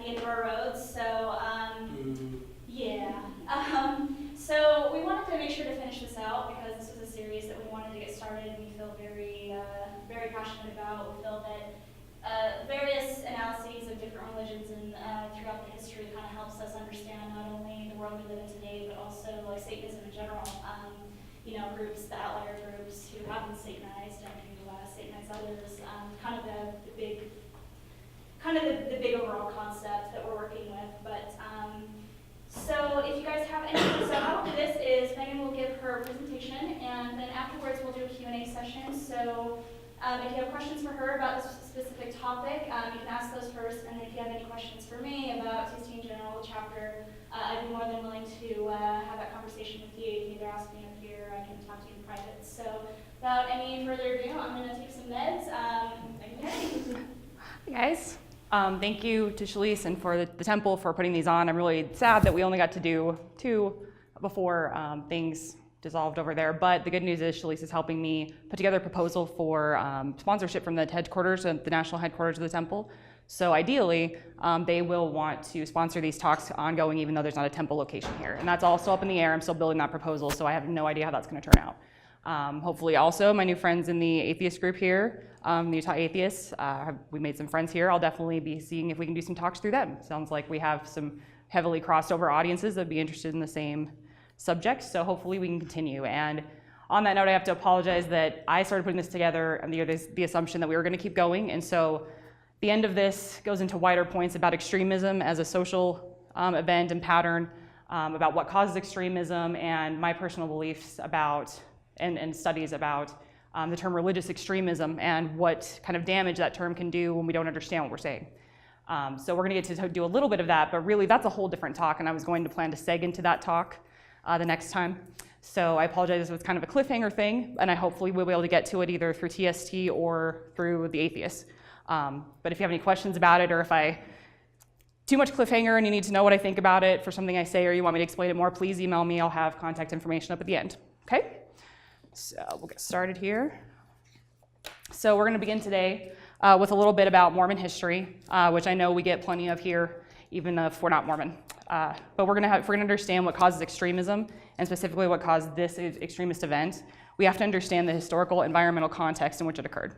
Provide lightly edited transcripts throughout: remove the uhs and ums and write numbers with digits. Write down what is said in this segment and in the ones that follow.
the end of our roads, so yeah. So we wanted to make sure to finish this out because this was a series that we wanted to get started and we feel very passionate about. We feel that various analyses of different religions and throughout the history kind of helps us understand not only the world we live in today, but also like Satanism in general. Groups, the outlier groups who have been Satanized and who Satanize others. Kind of the big overall concept that we're working with. But so if you guys have any, so how we'll do this is Megan will give her presentation, and then afterwards we'll do a Q&A session. So if you have questions for her about this specific topic, you can ask those first, and if you have any questions for me about TST in general, the chapter, I'd be more than willing to have that conversation with you. You can either ask me up here, or I can talk to you in private. So without any further ado, I'm going to take some meds. Hey guys. Thank you to Shalise and for the temple for putting these on. I'm really sad that we only got to do 2 before things dissolved over there, but the good news is Shalise is helping me put together a proposal for sponsorship from the headquarters, the national headquarters of the temple. So ideally, they will want to sponsor these talks ongoing even though there's not a temple location here. And that's all still up in the air. I'm still building that proposal, so I have no idea how that's going to turn out. Hopefully also my new friends in the atheist group here, the Utah Atheists, we made some friends here. I'll definitely be seeing if we can do some talks through them. Sounds like we have some heavily crossed over audiences that would be interested in the same subject, so hopefully we can continue. And on that note, I have to apologize that I started putting this together and the assumption that we were going to keep going, and so the end of this goes into wider points about extremism as a social event and pattern, about what causes extremism and my personal beliefs about and studies about the term religious extremism and what kind of damage that term can do when we don't understand what we're saying. So we're going to get to do a little bit of that, but really that's a whole different talk, and I was going to plan to seg into that talk the next time. So I apologize, this was kind of a cliffhanger thing, and I hopefully will be able to get to it either through TST or through the atheists. But if you have any questions about it, or if too much cliffhanger and you need to know what I think about it for something I say, or you want me to explain it more, please email me. I'll have contact information up at the end, okay? So we'll get started here. So we're gonna begin today with a little bit about Mormon history, which I know we get plenty of here, even if we're not Mormon. But if we're gonna understand what causes extremism, and specifically what caused this extremist event, we have to understand the historical environmental context in which it occurred.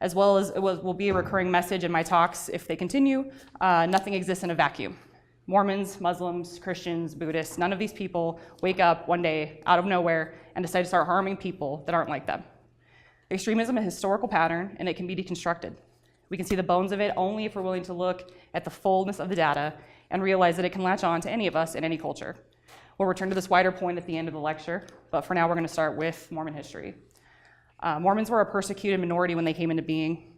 As well as it will be a recurring message in my talks if they continue, nothing exists in a vacuum. Mormons, Muslims, Christians, Buddhists, none of these people wake up one day out of nowhere and decide to start harming people that aren't like them. Extremism is a historical pattern, and it can be deconstructed. We can see the bones of it only if we're willing to look at the fullness of the data and realize that it can latch on to any of us in any culture. We'll return to this wider point at the end of the lecture, but for now we're going to start with Mormon history. Mormons were a persecuted minority when they came into being.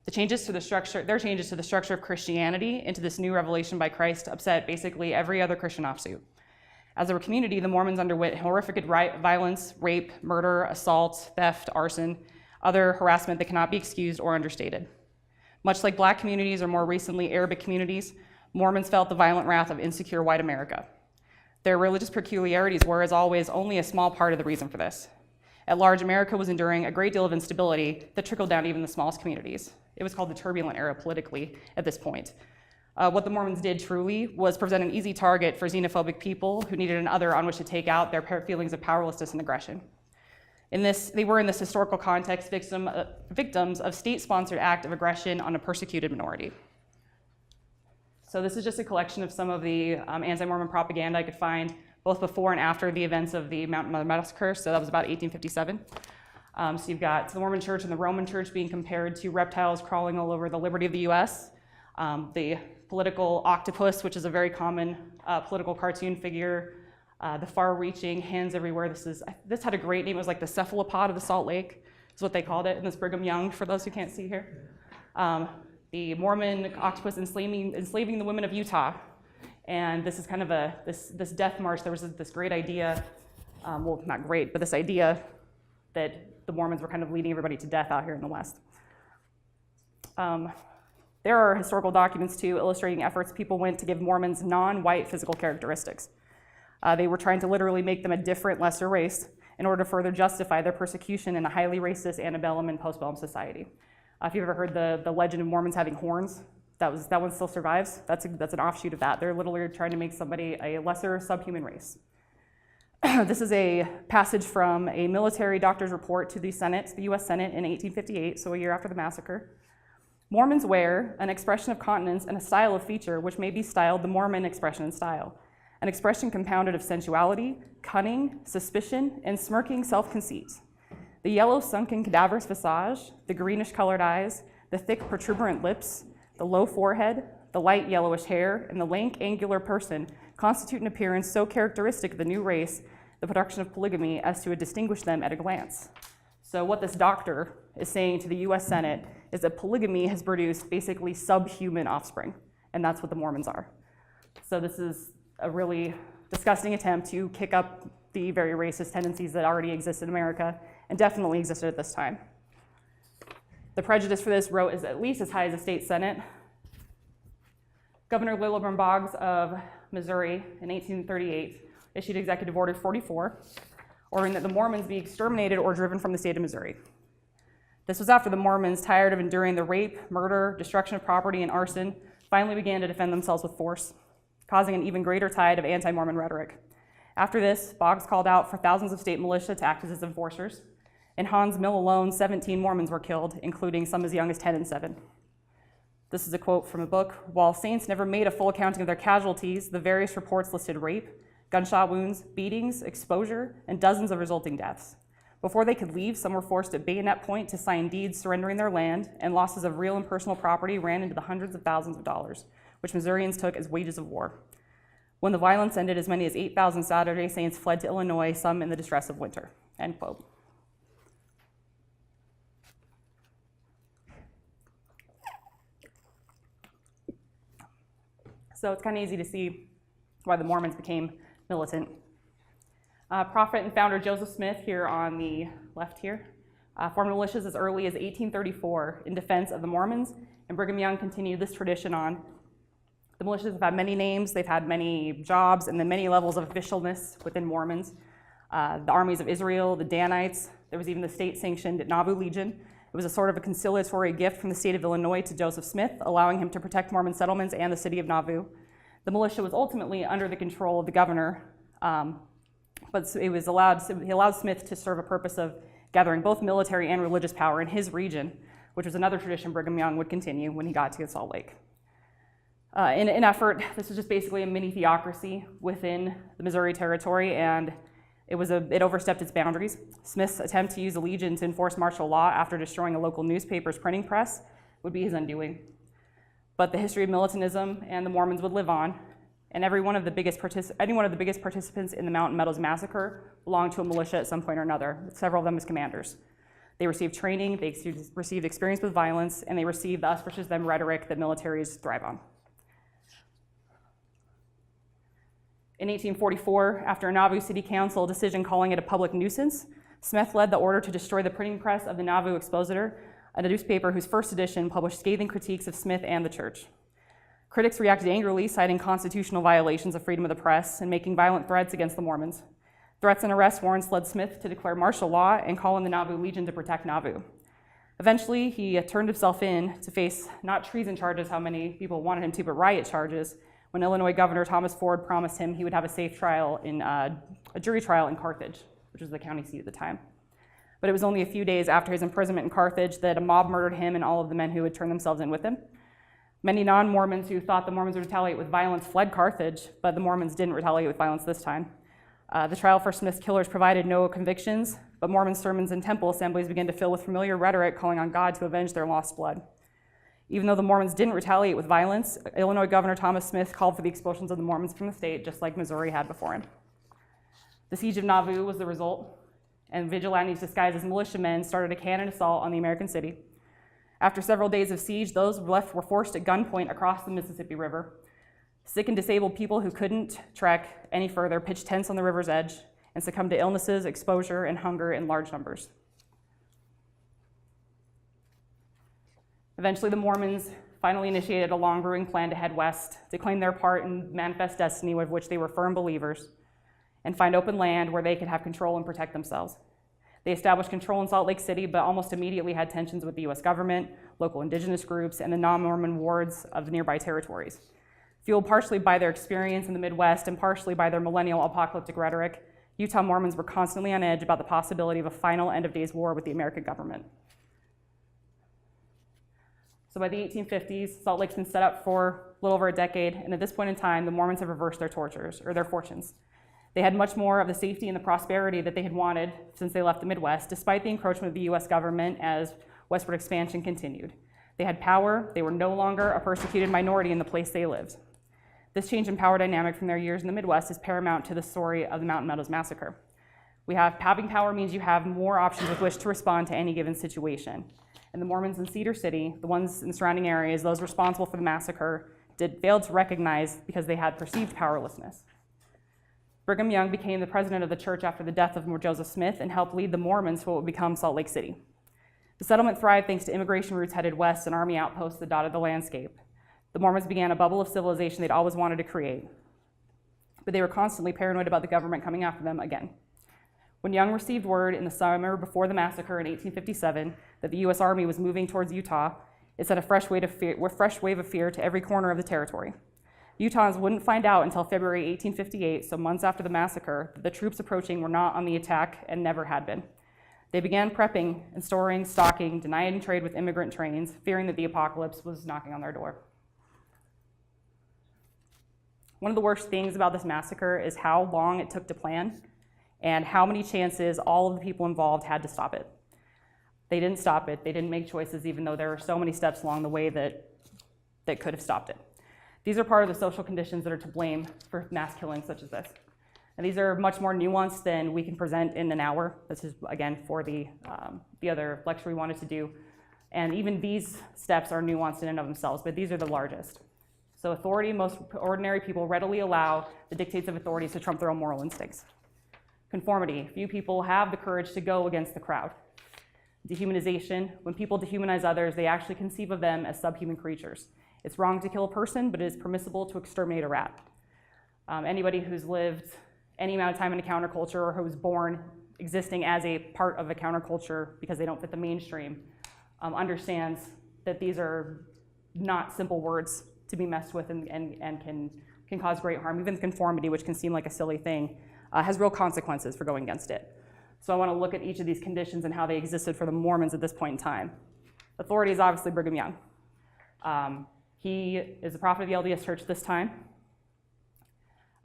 Their changes to the structure of Christianity into this new revelation by Christ upset basically every other Christian offsuit. As a community, the Mormons underwent horrific violence, rape, murder, assault, theft, arson, other harassment that cannot be excused or understated. Much like Black communities or more recently Arabic communities, Mormons felt the violent wrath of insecure white America. Their religious peculiarities were, as always, only a small part of the reason for this. At large, America was enduring a great deal of instability that trickled down even the smallest communities. It was called the turbulent era politically at this point. What the Mormons did truly was present an easy target for xenophobic people who needed an other on which to take out their feelings of powerlessness and aggression. They were in this historical context victims of state-sponsored act of aggression on a persecuted minority. So this is just a collection of some of the anti-Mormon propaganda I could find both before and after the events of the Meadows Massacre, so that was about 1857. So you've got the Mormon Church and the Roman Church being compared to reptiles crawling all over the liberty of the US. The political octopus, which is a very common political cartoon figure. The far-reaching, hands everywhere. This had a great name. It was like the cephalopod of the Salt Lake, is what they called it in this Brigham Young, for those who can't see here. The Mormon octopus enslaving the women of Utah. And this is kind of this death march. There was this great idea, well, not great, but this idea that the Mormons were kind of leading everybody to death out here in the West. There are historical documents, too, illustrating efforts people went to give Mormons non-white physical characteristics. They were trying to literally make them a different, lesser race in order to further justify their persecution in a highly racist antebellum and postbellum society. If you've ever heard the legend of Mormons having horns, that one still survives. That's an offshoot of that. They're literally trying to make somebody a lesser subhuman race. This is a passage from a military doctor's report to the Senate, the US Senate in 1858, so a year after the massacre. Mormons wear an expression of countenance and a style of feature which may be styled the Mormon expression and style, an expression compounded of sensuality, cunning, suspicion, and smirking self-conceit. The yellow sunken cadaverous visage, the greenish colored eyes, the thick protuberant lips, the low forehead, the light yellowish hair, and the lank angular person constitute an appearance so characteristic of the new race, the production of polygamy, as to distinguish them at a glance. So what this doctor is saying to the US Senate is that polygamy has produced basically subhuman offspring, and that's what the Mormons are. So this is a really disgusting attempt to kick up the very racist tendencies that already exist in America and definitely existed at this time. The prejudice for this rote is at least as high as the state Senate. Governor Lilburn Boggs of Missouri in 1838 issued Executive Order 44, ordering that the Mormons be exterminated or driven from the state of Missouri. This was after the Mormons, tired of enduring the rape, murder, destruction of property, and arson, finally began to defend themselves with force, causing an even greater tide of anti-Mormon rhetoric. After this, Boggs called out for thousands of state militia to act as his enforcers. In Hans Mill alone, 17 Mormons were killed, including some as young as 10 and 7. This is a quote from a book. While saints never made a full accounting of their casualties, the various reports listed rape, gunshot wounds, beatings, exposure, and dozens of resulting deaths. Before they could leave, some were forced at bayonet point to sign deeds surrendering their land, and losses of real and personal property ran into the hundreds of thousands of dollars, which Missourians took as wages of war. When the violence ended, as many as 8,000 Saturday Saints fled to Illinois, some in the distress of winter, end quote. So it's kind of easy to see why the Mormons became militant. Prophet and founder Joseph Smith, here on the left here, formed militias as early as 1834 in defense of the Mormons, and Brigham Young continued this tradition on. The militias have had many names, they've had many jobs, and then many levels of officialness within Mormons. The armies of Israel, the Danites, there was even the state-sanctioned Nauvoo Legion. It was a sort of a conciliatory gift from the state of Illinois to Joseph Smith, allowing him to protect Mormon settlements and the city of Nauvoo. The militia was ultimately under the control of the governor, but he allowed Smith to serve a purpose of gathering both military and religious power in his region, which was another tradition Brigham Young would continue when he got to Salt Lake. In an effort, this was just basically a mini theocracy within the Missouri Territory, and it overstepped its boundaries. Smith's attempt to use the Legion to enforce martial law after destroying a local newspaper's printing press would be his undoing. But the history of militantism and the Mormons would live on, and any one of the biggest participants in the Meadows Massacre belonged to a militia at some point or another, several of them as commanders. They received training, they received experience with violence, and they received the us versus them rhetoric that militaries thrive on. In 1844, after a Nauvoo City Council decision calling it a public nuisance, Smith led the order to destroy the printing press of the Nauvoo Expositor, a newspaper whose first edition published scathing critiques of Smith and the church. Critics reacted angrily, citing constitutional violations of freedom of the press and making violent threats against the Mormons. Threats and arrest warrants led Smith to declare martial law and call in the Nauvoo Legion to protect Nauvoo. Eventually, he turned himself in to face not treason charges, how many people wanted him to, but riot charges, when Illinois Governor Thomas Ford promised him he would have a safe trial in a jury trial in Carthage, which was the county seat at the time. But it was only a few days after his imprisonment in Carthage that a mob murdered him and all of the men who had turned themselves in with him. Many non-Mormons who thought the Mormons would retaliate with violence fled Carthage, but the Mormons didn't retaliate with violence this time. The trial for Smith's killers provided no convictions, but Mormon sermons and temple assemblies began to fill with familiar rhetoric calling on God to avenge their lost blood. Even though the Mormons didn't retaliate with violence, Illinois Governor Thomas Smith called for the expulsions of the Mormons from the state, just like Missouri had before him. The siege of Nauvoo was the result, and vigilantes disguised as militiamen started a cannon assault on the American city. After several days of siege, those left were forced at gunpoint across the Mississippi River. Sick and disabled people who couldn't trek any further pitched tents on the river's edge and succumbed to illnesses, exposure, and hunger in large numbers. Eventually, the Mormons finally initiated a long-brewing plan to head west to claim their part in manifest destiny of which they were firm believers and find open land where they could have control and protect themselves. They established control in Salt Lake City, but almost immediately had tensions with the US government, local indigenous groups, and the non-Mormon wards of the nearby territories. Fueled partially by their experience in the Midwest and partially by their millennial apocalyptic rhetoric, Utah Mormons were constantly on edge about the possibility of a final end-of-days war with the American government. So by the 1850s, Salt Lake's been set up for a little over a decade, and at this point in time, the Mormons have reversed their fortunes. They had much more of the safety and the prosperity that they had wanted since they left the Midwest, despite the encroachment of the US government as westward expansion continued. They had power, they were no longer a persecuted minority in the place they lived. This change in power dynamic from their years in the Midwest is paramount to the story of the Meadows Massacre. Having power means you have more options with which to respond to any given situation. And the Mormons in Cedar City, the ones in the surrounding areas, those responsible for the massacre, failed to recognize because they had perceived powerlessness. Brigham Young became the president of the church after the death of Joseph Smith and helped lead the Mormons to what would become Salt Lake City. The settlement thrived thanks to immigration routes headed west and army outposts that dotted the landscape. The Mormons began a bubble of civilization they'd always wanted to create, but they were constantly paranoid about the government coming after them again. When Young received word in the summer before the massacre in 1857 that the US Army was moving towards Utah, it sent a fresh wave of fear to every corner of the territory. Utahns wouldn't find out until February 1858, so months after the massacre, that the troops approaching were not on the attack and never had been. They began prepping and storing, stocking, denying trade with immigrant trains, fearing that the apocalypse was knocking on their door. One of the worst things about this massacre is how long it took to plan and how many chances all of the people involved had to stop it. They didn't stop it. They didn't make choices, even though there were so many steps along the way that could have stopped it. These are part of the social conditions that are to blame for mass killings such as this. And these are much more nuanced than we can present in an hour. This is, again, for the other lecture we wanted to do. And even these steps are nuanced in and of themselves, but these are the largest. So authority, most ordinary people readily allow the dictates of authorities to trump their own moral instincts. Conformity, few people have the courage to go against the crowd. Dehumanization, when people dehumanize others, they actually conceive of them as subhuman creatures. It's wrong to kill a person, but it is permissible to exterminate a rat. Anybody who's lived any amount of time in a counterculture or who was born existing as a part of a counterculture because they don't fit the mainstream understands that these are not simple words to be messed with and can cause great harm. Even conformity, which can seem like a silly thing, has real consequences for going against it. So I want to look at each of these conditions and how they existed for the Mormons at this point in time. Authority is obviously Brigham Young. He is the prophet of the LDS Church this time.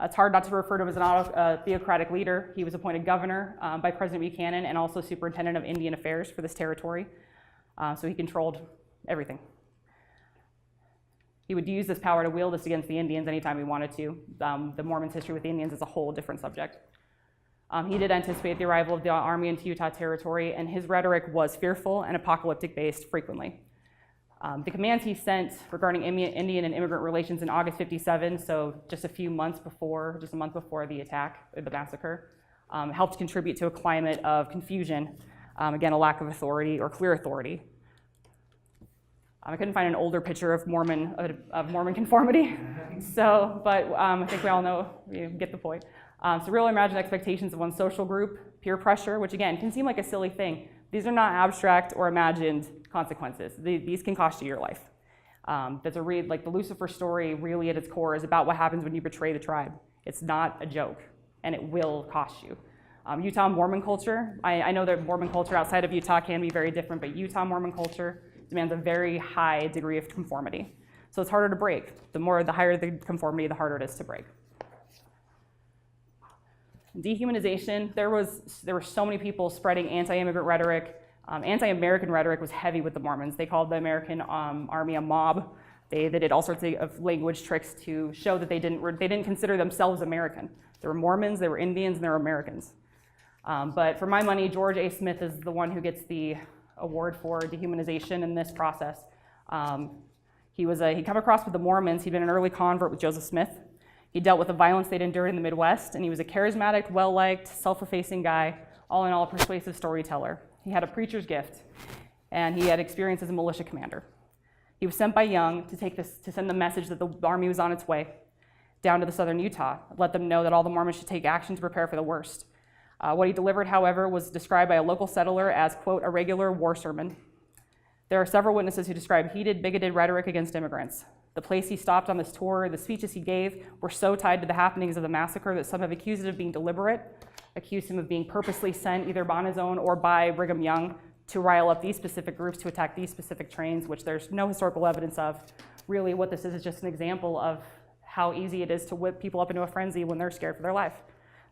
It's hard not to refer to him as a theocratic leader. He was appointed governor by President Buchanan and also superintendent of Indian affairs for this territory. So he controlled everything. He would use this power to wield this against the Indians anytime he wanted to. The Mormons' history with the Indians is a whole different subject. He did anticipate the arrival of the army into Utah territory, and his rhetoric was fearful and apocalyptic-based frequently. The commands he sent regarding Indian and immigrant relations in August 57, so just a month before the attack, the massacre, helped contribute to a climate of confusion, again, a lack of authority or clear authority. I couldn't find an older picture of Mormon conformity, but I think we all know, you get the point. So real imagined expectations of one's social group, peer pressure, which again, can seem like a silly thing. These are not abstract or imagined consequences. These can cost you your life. Like the Lucifer story really at its core is about what happens when you betray the tribe. It's not a joke, and it will cost you. Utah Mormon culture, I know that Mormon culture outside of Utah can be very different, but Utah Mormon culture demands a very high degree of conformity. So it's harder to break. The higher the conformity, the harder it is to break. Dehumanization, there were so many people spreading anti-immigrant rhetoric. Anti-American rhetoric was heavy with the Mormons. They called the American army a mob. They did all sorts of language tricks to show that they didn't consider themselves American. There were Mormons, there were Indians, and there were Americans. But for my money, George A. Smith is the one who gets the award for dehumanization in this process. He'd come across with the Mormons. He'd been an early convert with Joseph Smith. He dealt with the violence they'd endured in the Midwest, and he was a charismatic, well-liked, self-effacing guy, all in all a persuasive storyteller. He had a preacher's gift, and he had experience as a militia commander. He was sent by Young to send the message that the army was on its way down to the southern Utah, let them know that all the Mormons should take action to prepare for the worst. What he delivered, however, was described by a local settler as, quote, a regular war sermon. There are several witnesses who describe heated, bigoted rhetoric against immigrants. The place he stopped on this tour, the speeches he gave, were so tied to the happenings of the massacre that some have accused it of being deliberate, accused him of being purposely sent either on his own or by Brigham Young to rile up these specific groups to attack these specific trains, which there's no historical evidence of. Really, what this is just an example of how easy it is to whip people up into a frenzy when they're scared for their life.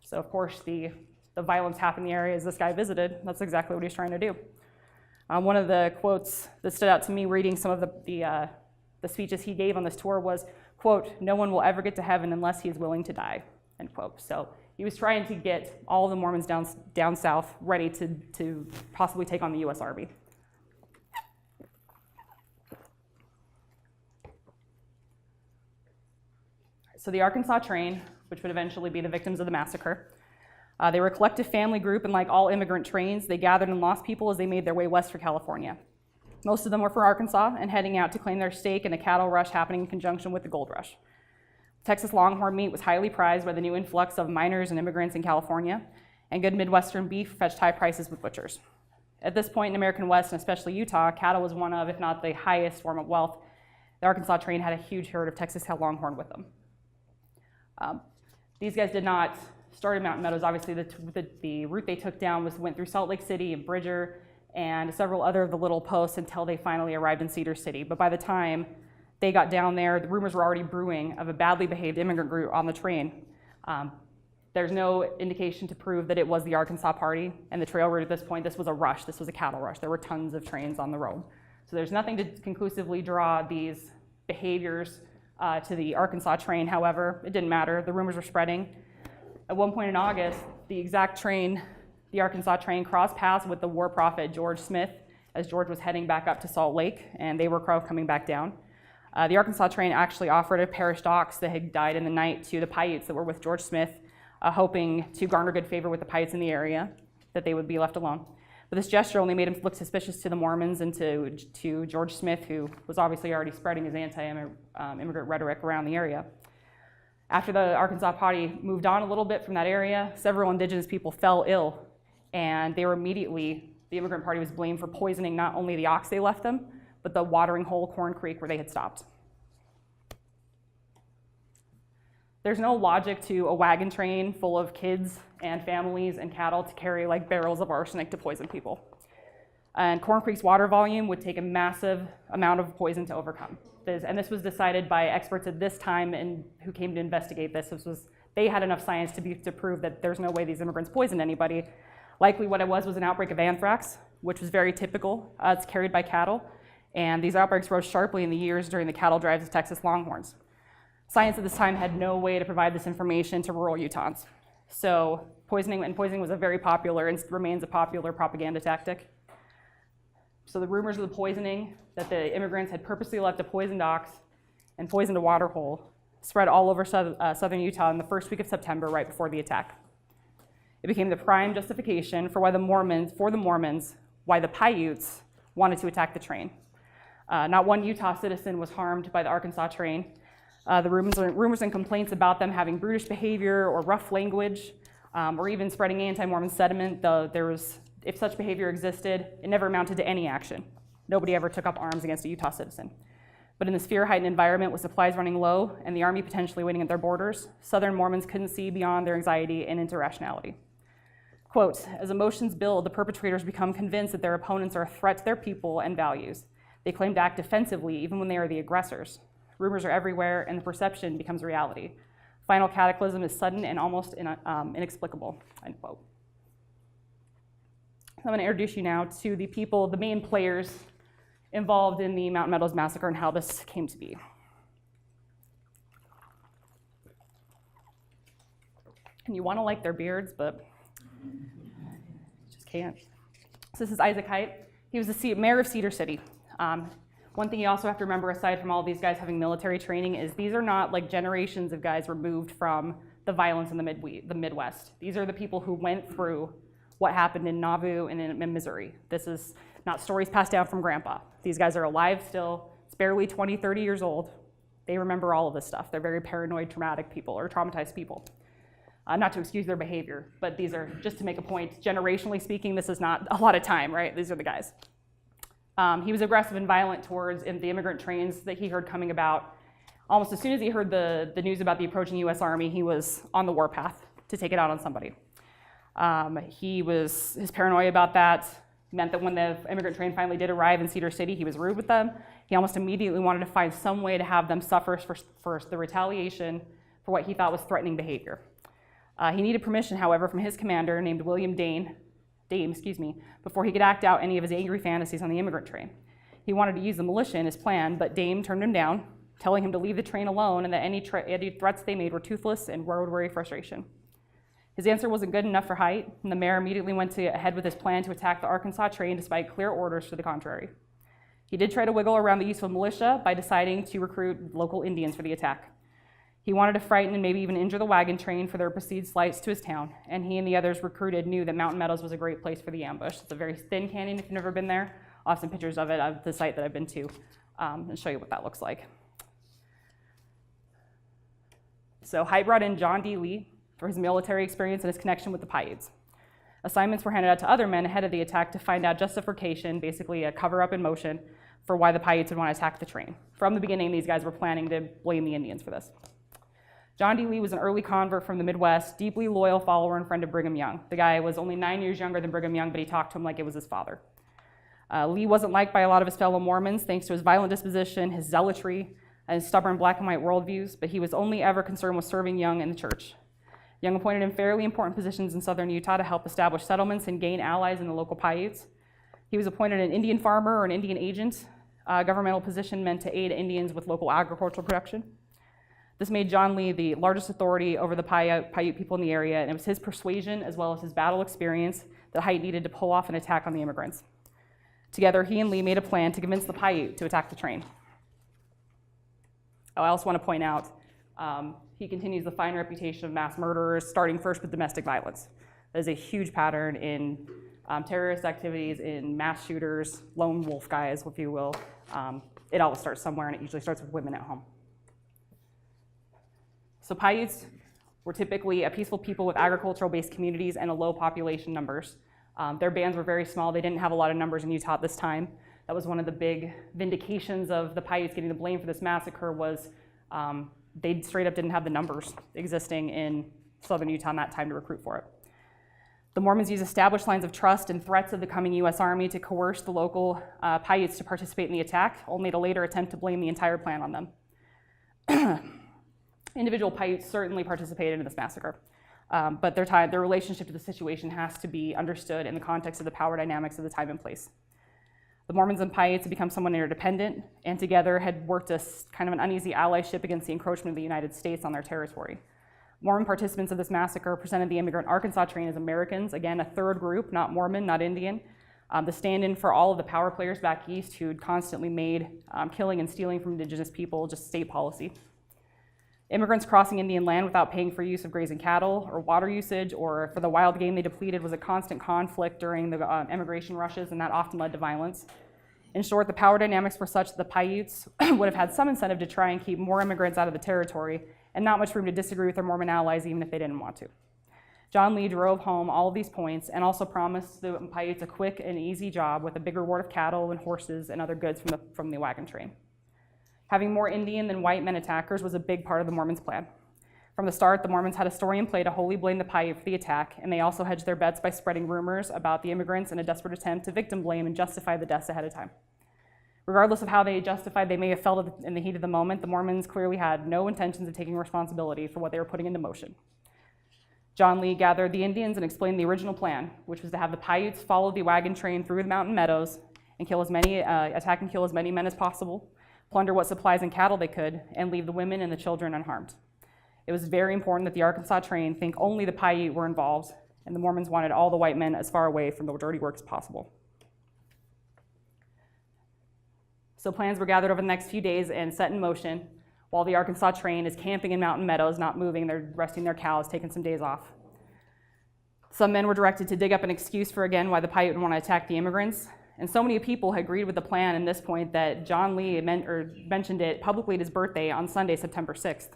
So of course, the violence happened in the areas this guy visited. That's exactly what he's trying to do. One of the quotes that stood out to me reading some of the speeches he gave on this tour was, quote, no one will ever get to heaven unless he is willing to die, end quote. So he was trying to get all the Mormons down south ready to possibly take on the US Army. So the Arkansas train, which would eventually be the victims of the massacre, they were a collective family group, and like all immigrant trains, they gathered and lost people as they made their way west for California. Most of them were from Arkansas and heading out to claim their stake in a cattle rush happening in conjunction with the gold rush. Texas Longhorn meat was highly prized by the new influx of miners and immigrants in California, and good Midwestern beef fetched high prices with butchers. At this point in American West, and especially Utah, cattle was one of, if not the highest form of wealth. The Arkansas train had a huge herd of Texas Longhorn with them. These guys did not start in Mountain Meadows. Obviously, the route they took down went through Salt Lake City and Bridger and several other of the little posts until they finally arrived in Cedar City. But by the time they got down there, the rumors were already brewing of a badly behaved immigrant group on the train. There's no indication to prove that it was the Arkansas Party and the trail route at this point. This was a rush. This was a cattle rush. There were tons of trains on the road. So there's nothing to conclusively draw these behaviors to the Arkansas train. However, it didn't matter. The rumors were spreading. At one point in August, the exact train, the Arkansas train, crossed paths with the war prophet George Smith as George was heading back up to Salt Lake, and they were coming back down. The Arkansas train actually offered a perished ox that had died in the night to the Paiutes that were with George Smith, hoping to garner good favor with the Paiutes in the area, that they would be left alone. But this gesture only made him look suspicious to the Mormons and to George Smith, who was obviously already spreading his anti-immigrant rhetoric around the area. After the Arkansas Party moved on a little bit from that area, several indigenous people fell ill, and they were immediately, the immigrant party was blamed for poisoning not only the ox they left them, but the watering hole, Corn Creek, where they had stopped. There's no logic to a wagon train full of kids and families and cattle to carry like barrels of arsenic to poison people. And Corn Creek's water volume would take a massive amount of poison to overcome. And this was decided by experts at this time and who came to investigate this. They had enough science to prove that there's no way these immigrants poisoned anybody. Likely what it was an outbreak of anthrax, which was very typical. It's carried by cattle. And these outbreaks rose sharply in the years during the cattle drives of Texas Longhorns. Science at this time had no way to provide this information to rural Utahns. So poisoning was a very popular and remains a popular propaganda tactic. So the rumors of the poisoning, that the immigrants had purposely left a poisoned ox and poisoned a water hole, spread all over southern Utah in the first week of September, right before the attack. It became the prime justification for the Mormons, why the Paiutes wanted to attack the train. Not one Utah citizen was harmed by the Arkansas train. The rumors and complaints about them having brutish behavior or rough language, or even spreading anti-Mormon sentiment, if such behavior existed, it never amounted to any action. Nobody ever took up arms against a Utah citizen. But in this fear-heightened environment with supplies running low and the army potentially waiting at their borders, Southern Mormons couldn't see beyond their anxiety and into rationality. Quote, as emotions build, the perpetrators become convinced that their opponents are a threat to their people and values. They claim to act defensively even when they are the aggressors. Rumors are everywhere and the perception becomes reality. Final cataclysm is sudden and almost inexplicable, end quote. I'm going to introduce you now to the main players involved in the Mountain Meadows Massacre and how this came to be. And you want to like their beards, but just can't. So this is Isaac Height. He was the mayor of Cedar City. One thing you also have to remember, aside from all these guys having military training, is these are not like generations of guys removed from the violence in the Midwest. These are the people who went through what happened in Nauvoo and in Missouri. This is not stories passed down from grandpa. These guys are alive still. It's barely 20, 30 years old. They remember all of this stuff. They're very paranoid, traumatic people, or traumatized people. Not to excuse their behavior, but these are just to make a point. Generationally speaking, this is not a lot of time, right? These are the guys. He was aggressive and violent towards the immigrant trains that he heard coming about. Almost as soon as he heard the news about the approaching US Army, he was on the warpath to take it out on somebody. His paranoia about that meant that when the immigrant train finally did arrive in Cedar City, he was rude with them. He almost immediately wanted to find some way to have them suffer for the retaliation for what he thought was threatening behavior. He needed permission, however, from his commander named William Dame, before he could act out any of his angry fantasies on the immigrant train. He wanted to use the militia in his plan, but Dame turned him down, telling him to leave the train alone and that any threats they made were toothless and road-weary frustration. His answer wasn't good enough for Haight, and the mayor immediately went ahead with his plan to attack the Arkansas train despite clear orders to the contrary. He did try to wiggle around the use of militia by deciding to recruit local Indians for the attack. He wanted to frighten and maybe even injure the wagon train for their perceived slights to his town, and he and the others recruited knew that Mountain Meadows was a great place for the ambush. It's a very thin canyon if you've never been there. I'll have some pictures of it of the site that I've been to and show you what that looks like. So Haight brought in John D. Lee for his military experience and his connection with the Paiutes. Assignments were handed out to other men ahead of the attack to find out justification, basically a cover-up in motion, for why the Paiutes would want to attack the train. From the beginning, these guys were planning to blame the Indians for this. John D. Lee was an early convert from the Midwest, deeply loyal follower and friend of Brigham Young. The guy was only 9 years younger than Brigham Young, but he talked to him like it was his father. Lee wasn't liked by a lot of his fellow Mormons thanks to his violent disposition, his zealotry, and his stubborn black and white worldviews, but he was only ever concerned with serving Young and the church. Young appointed him fairly important positions in southern Utah to help establish settlements and gain allies in the local Paiutes. He was appointed an Indian farmer or an Indian agent, a governmental position meant to aid Indians with local agricultural production. This made John Lee the largest authority over the Paiute people in the area, and it was his persuasion as well as his battle experience that Haight needed to pull off an attack on the immigrants. Together, he and Lee made a plan to convince the Paiute to attack the train. I also want to point out, he continues the fine reputation of mass murderers, starting first with domestic violence. There's a huge pattern in terrorist activities, in mass shooters, lone wolf guys, if you will. It always starts somewhere, and it usually starts with women at home. So Paiutes were typically a peaceful people with agricultural-based communities and a low population numbers. Their bands were very small. They didn't have a lot of numbers in Utah at this time. That was one of the big vindications of the Paiutes getting the blame for this massacre was they straight up didn't have the numbers existing in southern Utah in that time to recruit for it. The Mormons used established lines of trust and threats of the coming US Army to coerce the local Paiutes to participate in the attack, only to later attempt to blame the entire plan on them. Individual Paiutes certainly participated in this massacre, but their relationship to the situation has to be understood in the context of the power dynamics of the time and place. The Mormons and Paiutes had become somewhat interdependent, and together had worked as kind of an uneasy allyship against the encroachment of the United States on their territory. Mormon participants of this massacre presented the immigrant Arkansas train as Americans, again, a third group, not Mormon, not Indian, the stand-in for all of the power players back east who'd constantly made killing and stealing from indigenous people just state policy. Immigrants crossing Indian land without paying for use of grazing cattle or water usage or for the wild game they depleted was a constant conflict during the immigration rushes, and that often led to violence. In short, the power dynamics were such that the Paiutes would have had some incentive to try and keep more immigrants out of the territory and not much room to disagree with their Mormon allies even if they didn't want to. John Lee drove home all of these points and also promised the Paiutes a quick and easy job with a big reward of cattle and horses and other goods from the wagon train. Having more Indian than white men attackers was a big part of the Mormons' plan. From the start, the Mormons had a story in play to wholly blame the Paiute for the attack, and they also hedged their bets by spreading rumors about the immigrants in a desperate attempt to victim blame and justify the deaths ahead of time. Regardless of how they justified they may have felt in the heat of the moment, the Mormons clearly had no intentions of taking responsibility for what they were putting into motion. John Lee gathered the Indians and explained the original plan, which was to have the Paiutes follow the wagon train through the Mountain Meadows and attack and kill as many men as possible, plunder what supplies and cattle they could, and leave the women and the children unharmed. It was very important that the Arkansas train think only the Paiute were involved, and the Mormons wanted all the white men as far away from the dirty work as possible. So plans were gathered over the next few days and set in motion while the Arkansas train is camping in Mountain Meadows, not moving. They're resting their cows, taking some days off. Some men were directed to dig up an excuse for, again, why the Paiute would want to attack the immigrants. And so many people had agreed with the plan at this point that John Lee mentioned it publicly at his birthday on Sunday, September 6th.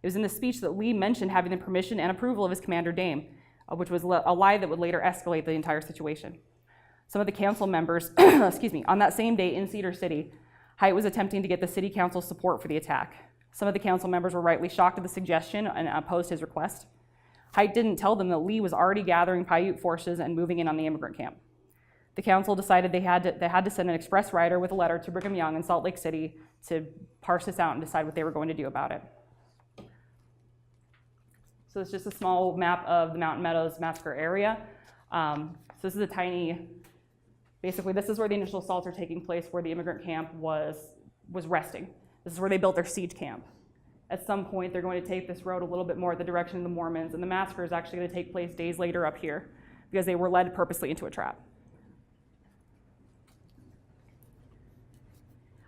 It was in the speech that Lee mentioned having the permission and approval of his commander Dame, which was a lie that would later escalate the entire situation. Some of the council members, on that same day in Cedar City, Haidt was attempting to get the city council's support for the attack. Some of the council members were rightly shocked at the suggestion and opposed his request. Haidt didn't tell them that Lee was already gathering Paiute forces and moving in on the immigrant camp. The council decided they had to send an express rider with a letter to Brigham Young in Salt Lake City to parse this out and decide what they were going to do about it. So it's just a small map of the Mountain Meadows Massacre area. So this is a tiny, basically this is where the initial assaults are taking place, where the immigrant camp was resting. This is where they built their siege camp. At some point, they're going to take this road a little bit more in the direction of the Mormons, and the massacre is actually going to take place days later up here because they were led purposely into a trap.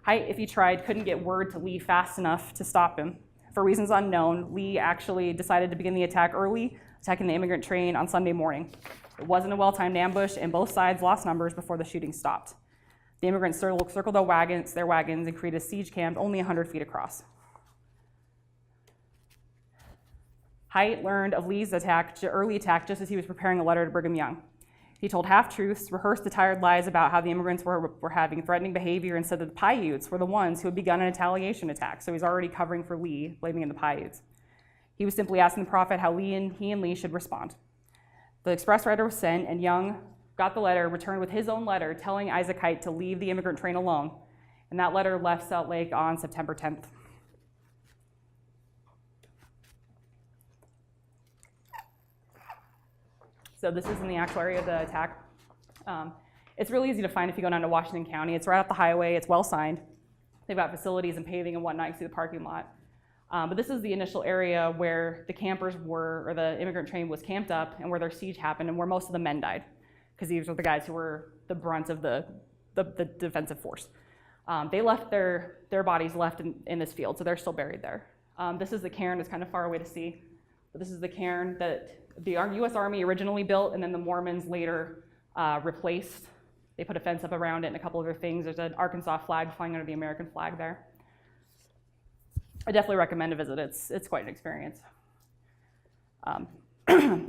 Haidt, if he tried, couldn't get word to Lee fast enough to stop him. For reasons unknown, Lee actually decided to begin the attack early, attacking the immigrant train on Sunday morning. It wasn't a well-timed ambush, and both sides lost numbers before the shooting stopped. The immigrants circled their wagons and created a siege camp only 100 feet across. Haidt learned of Lee's early attack just as he was preparing a letter to Brigham Young. He told half-truths, rehearsed the tired lies about how the immigrants were having threatening behavior, and said that the Paiutes were the ones who had begun an retaliation attack, so he's already covering for Lee, blaming in the Paiutes. He was simply asking the prophet how he and Lee should respond. The express rider was sent, and Young got the letter, returned with his own letter telling Isaac Haidt to leave the immigrant train alone, and that letter left Salt Lake on September 10th. So this is in the actual area of the attack. It's really easy to find if you go down to Washington County. It's right off the highway. It's well signed. They've got facilities and paving and whatnot. You can see the parking lot. But this is the initial area where the campers were, or the immigrant train was camped up, and where their siege happened, and where most of the men died, because these were the guys who were the brunt of the defensive force. They left their bodies left in this field, so they're still buried there. This is the cairn. It's kind of far away to see, but this is the cairn that the U.S. Army originally built, and then the Mormons later replaced. They put a fence up around it and a couple other things. There's an Arkansas flag flying under the American flag there. I definitely recommend a visit. It's quite an experience.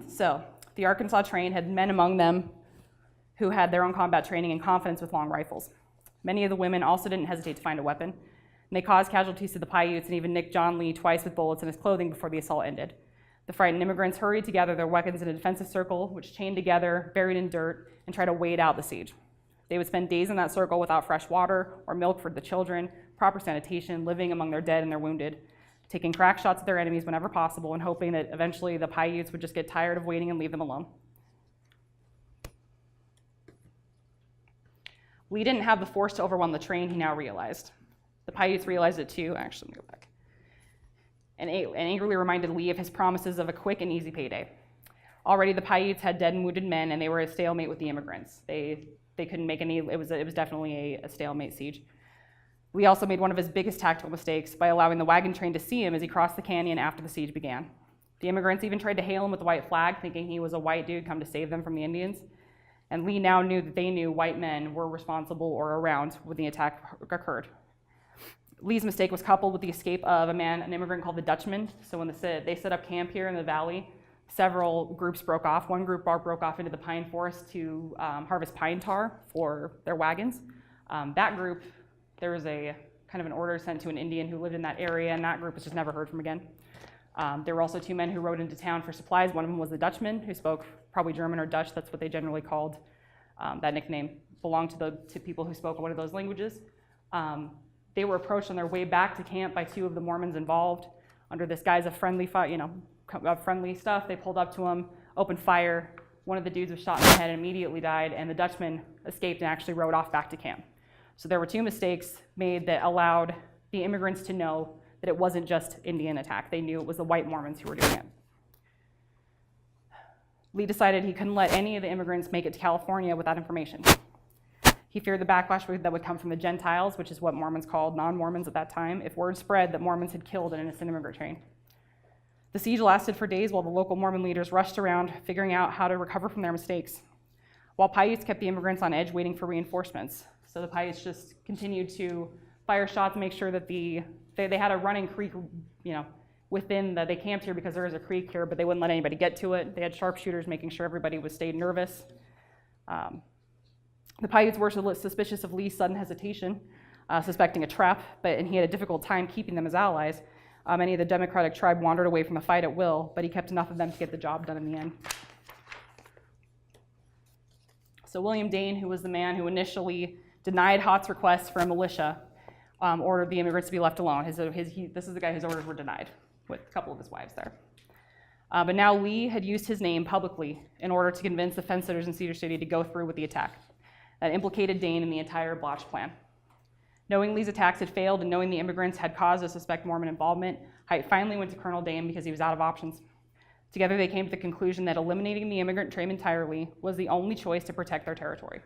So the Arkansas train had men among them who had their own combat training and confidence with long rifles. Many of the women also didn't hesitate to find a weapon, and they caused casualties to the Paiutes and even nicked John Lee twice with bullets in his clothing before the assault ended. The frightened immigrants hurried to gather their weapons in a defensive circle, which chained together, buried in dirt, and tried to wait out the siege. They would spend days in that circle without fresh water or milk for the children, proper sanitation, living among their dead and their wounded, taking crack shots at their enemies whenever possible, and hoping that eventually the Paiutes would just get tired of waiting and leave them alone. Lee didn't have the force to overwhelm the train, he now realized. The Paiutes realized it too. Actually, let me go back. And angrily reminded Lee of his promises of a quick and easy payday. Already the Paiutes had dead and wounded men, and they were at stalemate with the immigrants. They couldn't make any, it was definitely a stalemate siege. Lee also made one of his biggest tactical mistakes by allowing the wagon train to see him as he crossed the canyon after the siege began. The immigrants even tried to hail him with the white flag, thinking he was a white dude come to save them from the Indians. And Lee now knew that they knew white men were responsible or around when the attack occurred. Lee's mistake was coupled with the escape of an immigrant called the Dutchman. So when they set up camp here in the valley, several groups broke off. One group broke off into the pine forest to harvest pine tar for their wagons. That group, there was a kind of an order sent to an Indian who lived in that area, and that group was just never heard from again. There were also two men who rode into town for supplies. One of them was the Dutchman, who spoke probably German or Dutch. That's what they generally called. That nickname belonged to people who spoke one of those languages. They were approached on their way back to camp by two of the Mormons involved. Under this guise of friendly stuff, they pulled up to him, opened fire. One of the dudes was shot in the head and immediately died, and the Dutchman escaped and actually rode off back to camp. So there were two mistakes made that allowed the immigrants to know that it wasn't just Indian attack. They knew it was the white Mormons who were doing it. Lee decided he couldn't let any of the immigrants make it to California without information. He feared the backlash that would come from the Gentiles, which is what Mormons called non-Mormons at that time, if word spread that Mormons had killed an innocent immigrant train. The siege lasted for days while the local Mormon leaders rushed around figuring out how to recover from their mistakes, while Paiutes kept the immigrants on edge waiting for reinforcements. So the Paiutes just continued to fire shots and make sure that they had a running creek, they camped here because there is a creek here, but they wouldn't let anybody get to it. They had sharpshooters making sure everybody stayed nervous. The Paiutes were suspicious of Lee's sudden hesitation, suspecting a trap, and he had a difficult time keeping them as allies. Many of the Democratic tribe wandered away from the fight at will, but he kept enough of them to get the job done in the end. So William Dane, who was the man who initially denied Haught's request for a militia, ordered the immigrants to be left alone. This is the guy whose orders were denied, with a couple of his wives there. But now Lee had used his name publicly in order to convince the fence sitters in Cedar City to go through with the attack. That implicated Dane in the entire botched plan. Knowing Lee's attacks had failed and knowing the immigrants had cause to suspect Mormon involvement, Haight finally went to Colonel Dane because he was out of options. Together they came to the conclusion that eliminating the immigrant train entirely was the only choice to protect their territory.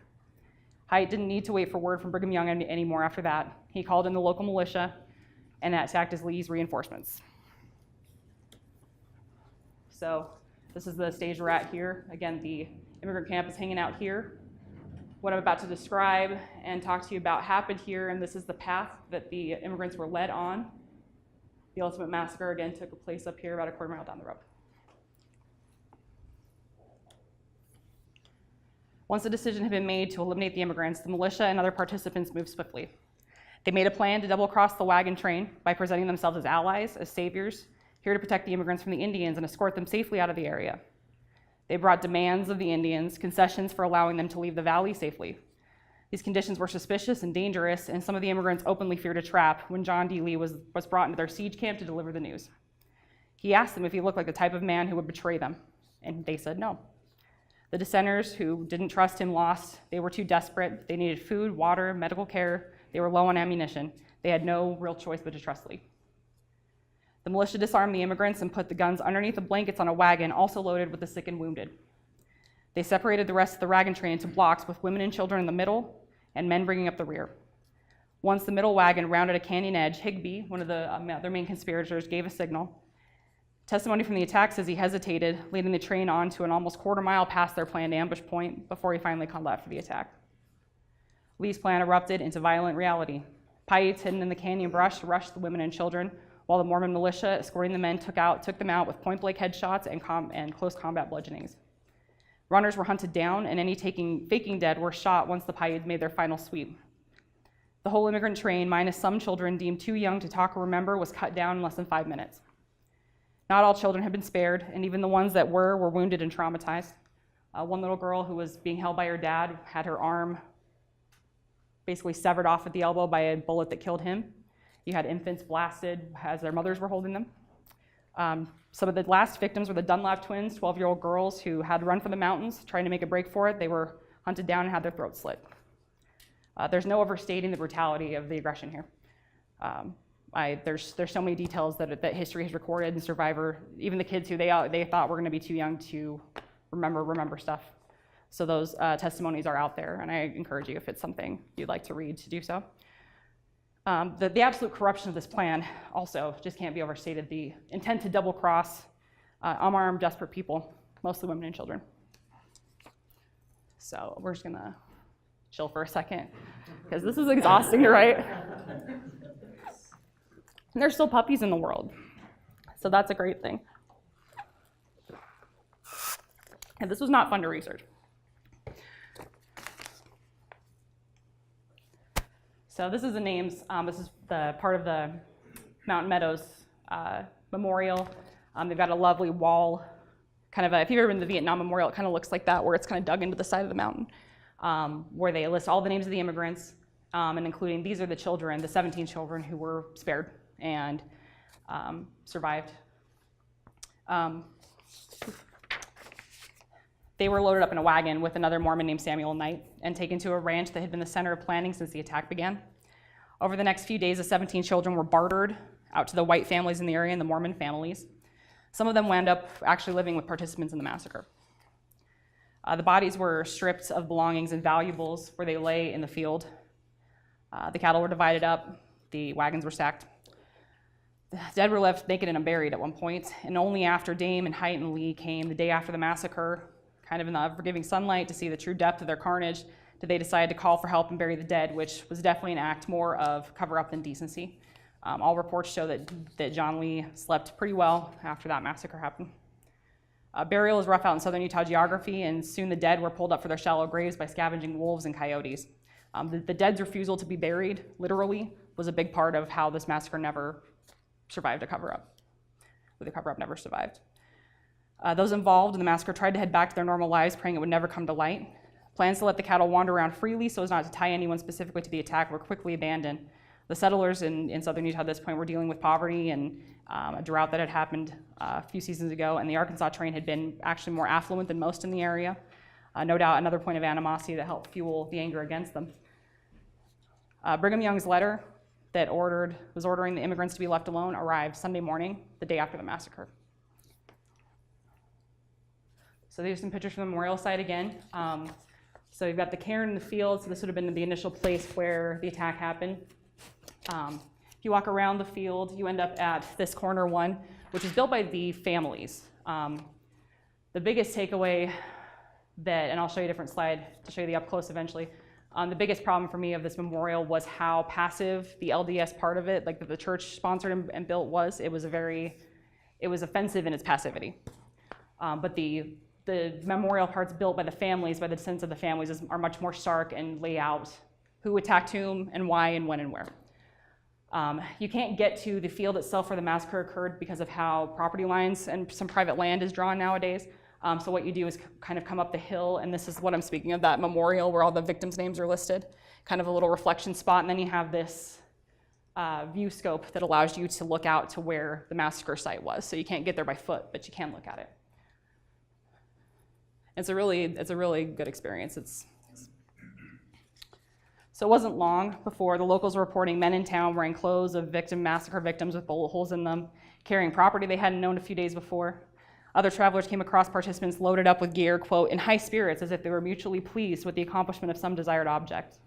Haight didn't need to wait for word from Brigham Young anymore after that. He called in the local militia and attacked as Lee's reinforcements. So this is the stage we're at here. Again, the immigrant camp is hanging out here. What I'm about to describe and talk to you about happened here, and this is the path that the immigrants were led on. The ultimate massacre, again, took place up here about a quarter mile down the road. Once the decision had been made to eliminate the immigrants, the militia and other participants moved swiftly. They made a plan to double-cross the wagon train by presenting themselves as allies, as saviors, here to protect the immigrants from the Indians and escort them safely out of the area. They brought demands of the Indians, concessions for allowing them to leave the valley safely. These conditions were suspicious and dangerous, and some of the immigrants openly feared a trap when John D. Lee was brought into their siege camp to deliver the news. He asked them if he looked like the type of man who would betray them, and they said no. The dissenters, who didn't trust him, lost. They were too desperate. They needed food, water, medical care. They were low on ammunition. They had no real choice but to trust Lee. The militia disarmed the immigrants and put the guns underneath the blankets on a wagon, also loaded with the sick and wounded. They separated the rest of the wagon train into blocks with women and children in the middle and men bringing up the rear. Once the middle wagon rounded a canyon edge, Higbee, one of their main conspirators, gave a signal. Testimony from the attack says he hesitated, leading the train on to an almost quarter mile past their planned ambush point before he finally called out for the attack. Lee's plan erupted into violent reality. Paiutes hidden in the canyon brush rushed the women and children, while the Mormon militia escorting the men took them out with point-blank headshots and close combat bludgeonings. Runners were hunted down, and any faking dead were shot once the Paiutes made their final sweep. The whole immigrant train, minus some children deemed too young to talk or remember, was cut down in less than 5 minutes. Not all children had been spared, and even the ones that were wounded and traumatized. One little girl who was being held by her dad had her arm basically severed off at the elbow by a bullet that killed him. You had infants blasted as their mothers were holding them. Some of the last victims were the Dunlap twins, 12-year-old girls who had run for the mountains, trying to make a break for it. They were hunted down and had their throats slit. There's no overstating the brutality of the aggression here. There's so many details that history has recorded, and Survivor, even the kids who they thought were going to be too young to remember stuff. So those testimonies are out there, and I encourage you, if it's something you'd like to read, to do so. The absolute corruption of this plan also just can't be overstated. The intent to double-cross unarmed, desperate people, mostly women and children. So we're just gonna chill for a second, because this is exhausting to write. And there's still puppies in the world, so that's a great thing. And this was not fun to research. So this is the names. This is the part of the Mountain Meadows Memorial. They've got a lovely wall, kind of if you've ever been to the Vietnam Memorial, it kind of looks like that, where it's kind of dug into the side of the mountain, where they list all the names of the immigrants, and including these are the children, the 17 children who were spared and survived. They were loaded up in a wagon with another Mormon named Samuel Knight and taken to a ranch that had been the center of planning since the attack began. Over the next few days, the 17 children were bartered out to the white families in the area and the Mormon families. Some of them wound up actually living with participants in the massacre. The bodies were stripped of belongings and valuables where they lay in the field. The cattle were divided up, the wagons were stacked. The dead were left naked and unburied at one point, and only after Dame and Haight and Lee came the day after the massacre, kind of in the forgiving sunlight, to see the true depth of their carnage, did they decide to call for help and bury the dead, which was definitely an act more of cover-up than decency. All reports show that John Lee slept pretty well after that massacre happened. Burial is rough out in southern Utah geography, and soon the dead were pulled up for their shallow graves by scavenging wolves and coyotes. The dead's refusal to be buried, literally, was a big part of how this massacre never survived a cover-up. The cover-up never survived. Those involved in the massacre tried to head back to their normal lives, praying it would never come to light. Plans to let the cattle wander around freely so as not to tie anyone specifically to the attack were quickly abandoned. The settlers in southern Utah at this point were dealing with poverty and a drought that had happened a few seasons ago, and the Arkansas train had been actually more affluent than most in the area. No doubt another point of animosity that helped fuel the anger against them. Brigham Young's letter that was ordering the immigrants to be left alone arrived Sunday morning, the day after the massacre. So these are some pictures from the memorial site again. So you've got the cairn in the field, so this would have been the initial place where the attack happened. If you walk around the field, you end up at this corner one, which is built by the families. The biggest takeaway and I'll show you a different slide to show you the up close eventually. The biggest problem for me of this memorial was how passive the LDS part of it, like that the church sponsored and built was. It was offensive in its passivity. But the memorial parts built by the families, by the descendants of the families, are much more stark and lay out who attacked whom and why and when and where. You can't get to the field itself where the massacre occurred because of how property lines and some private land is drawn nowadays. So what you do is kind of come up the hill, and this is what I'm speaking of, that memorial where all the victims' names are listed, kind of a little reflection spot, and then you have this view scope that allows you to look out to where the massacre site was. So you can't get there by foot, but you can look at it. It's a really good experience. So it wasn't long before the locals were reporting men in town wearing clothes of massacre victims with bullet holes in them, carrying property they hadn't known a few days before. Other travelers came across participants loaded up with gear, quote, in high spirits as if they were mutually pleased with the accomplishment of some desired object.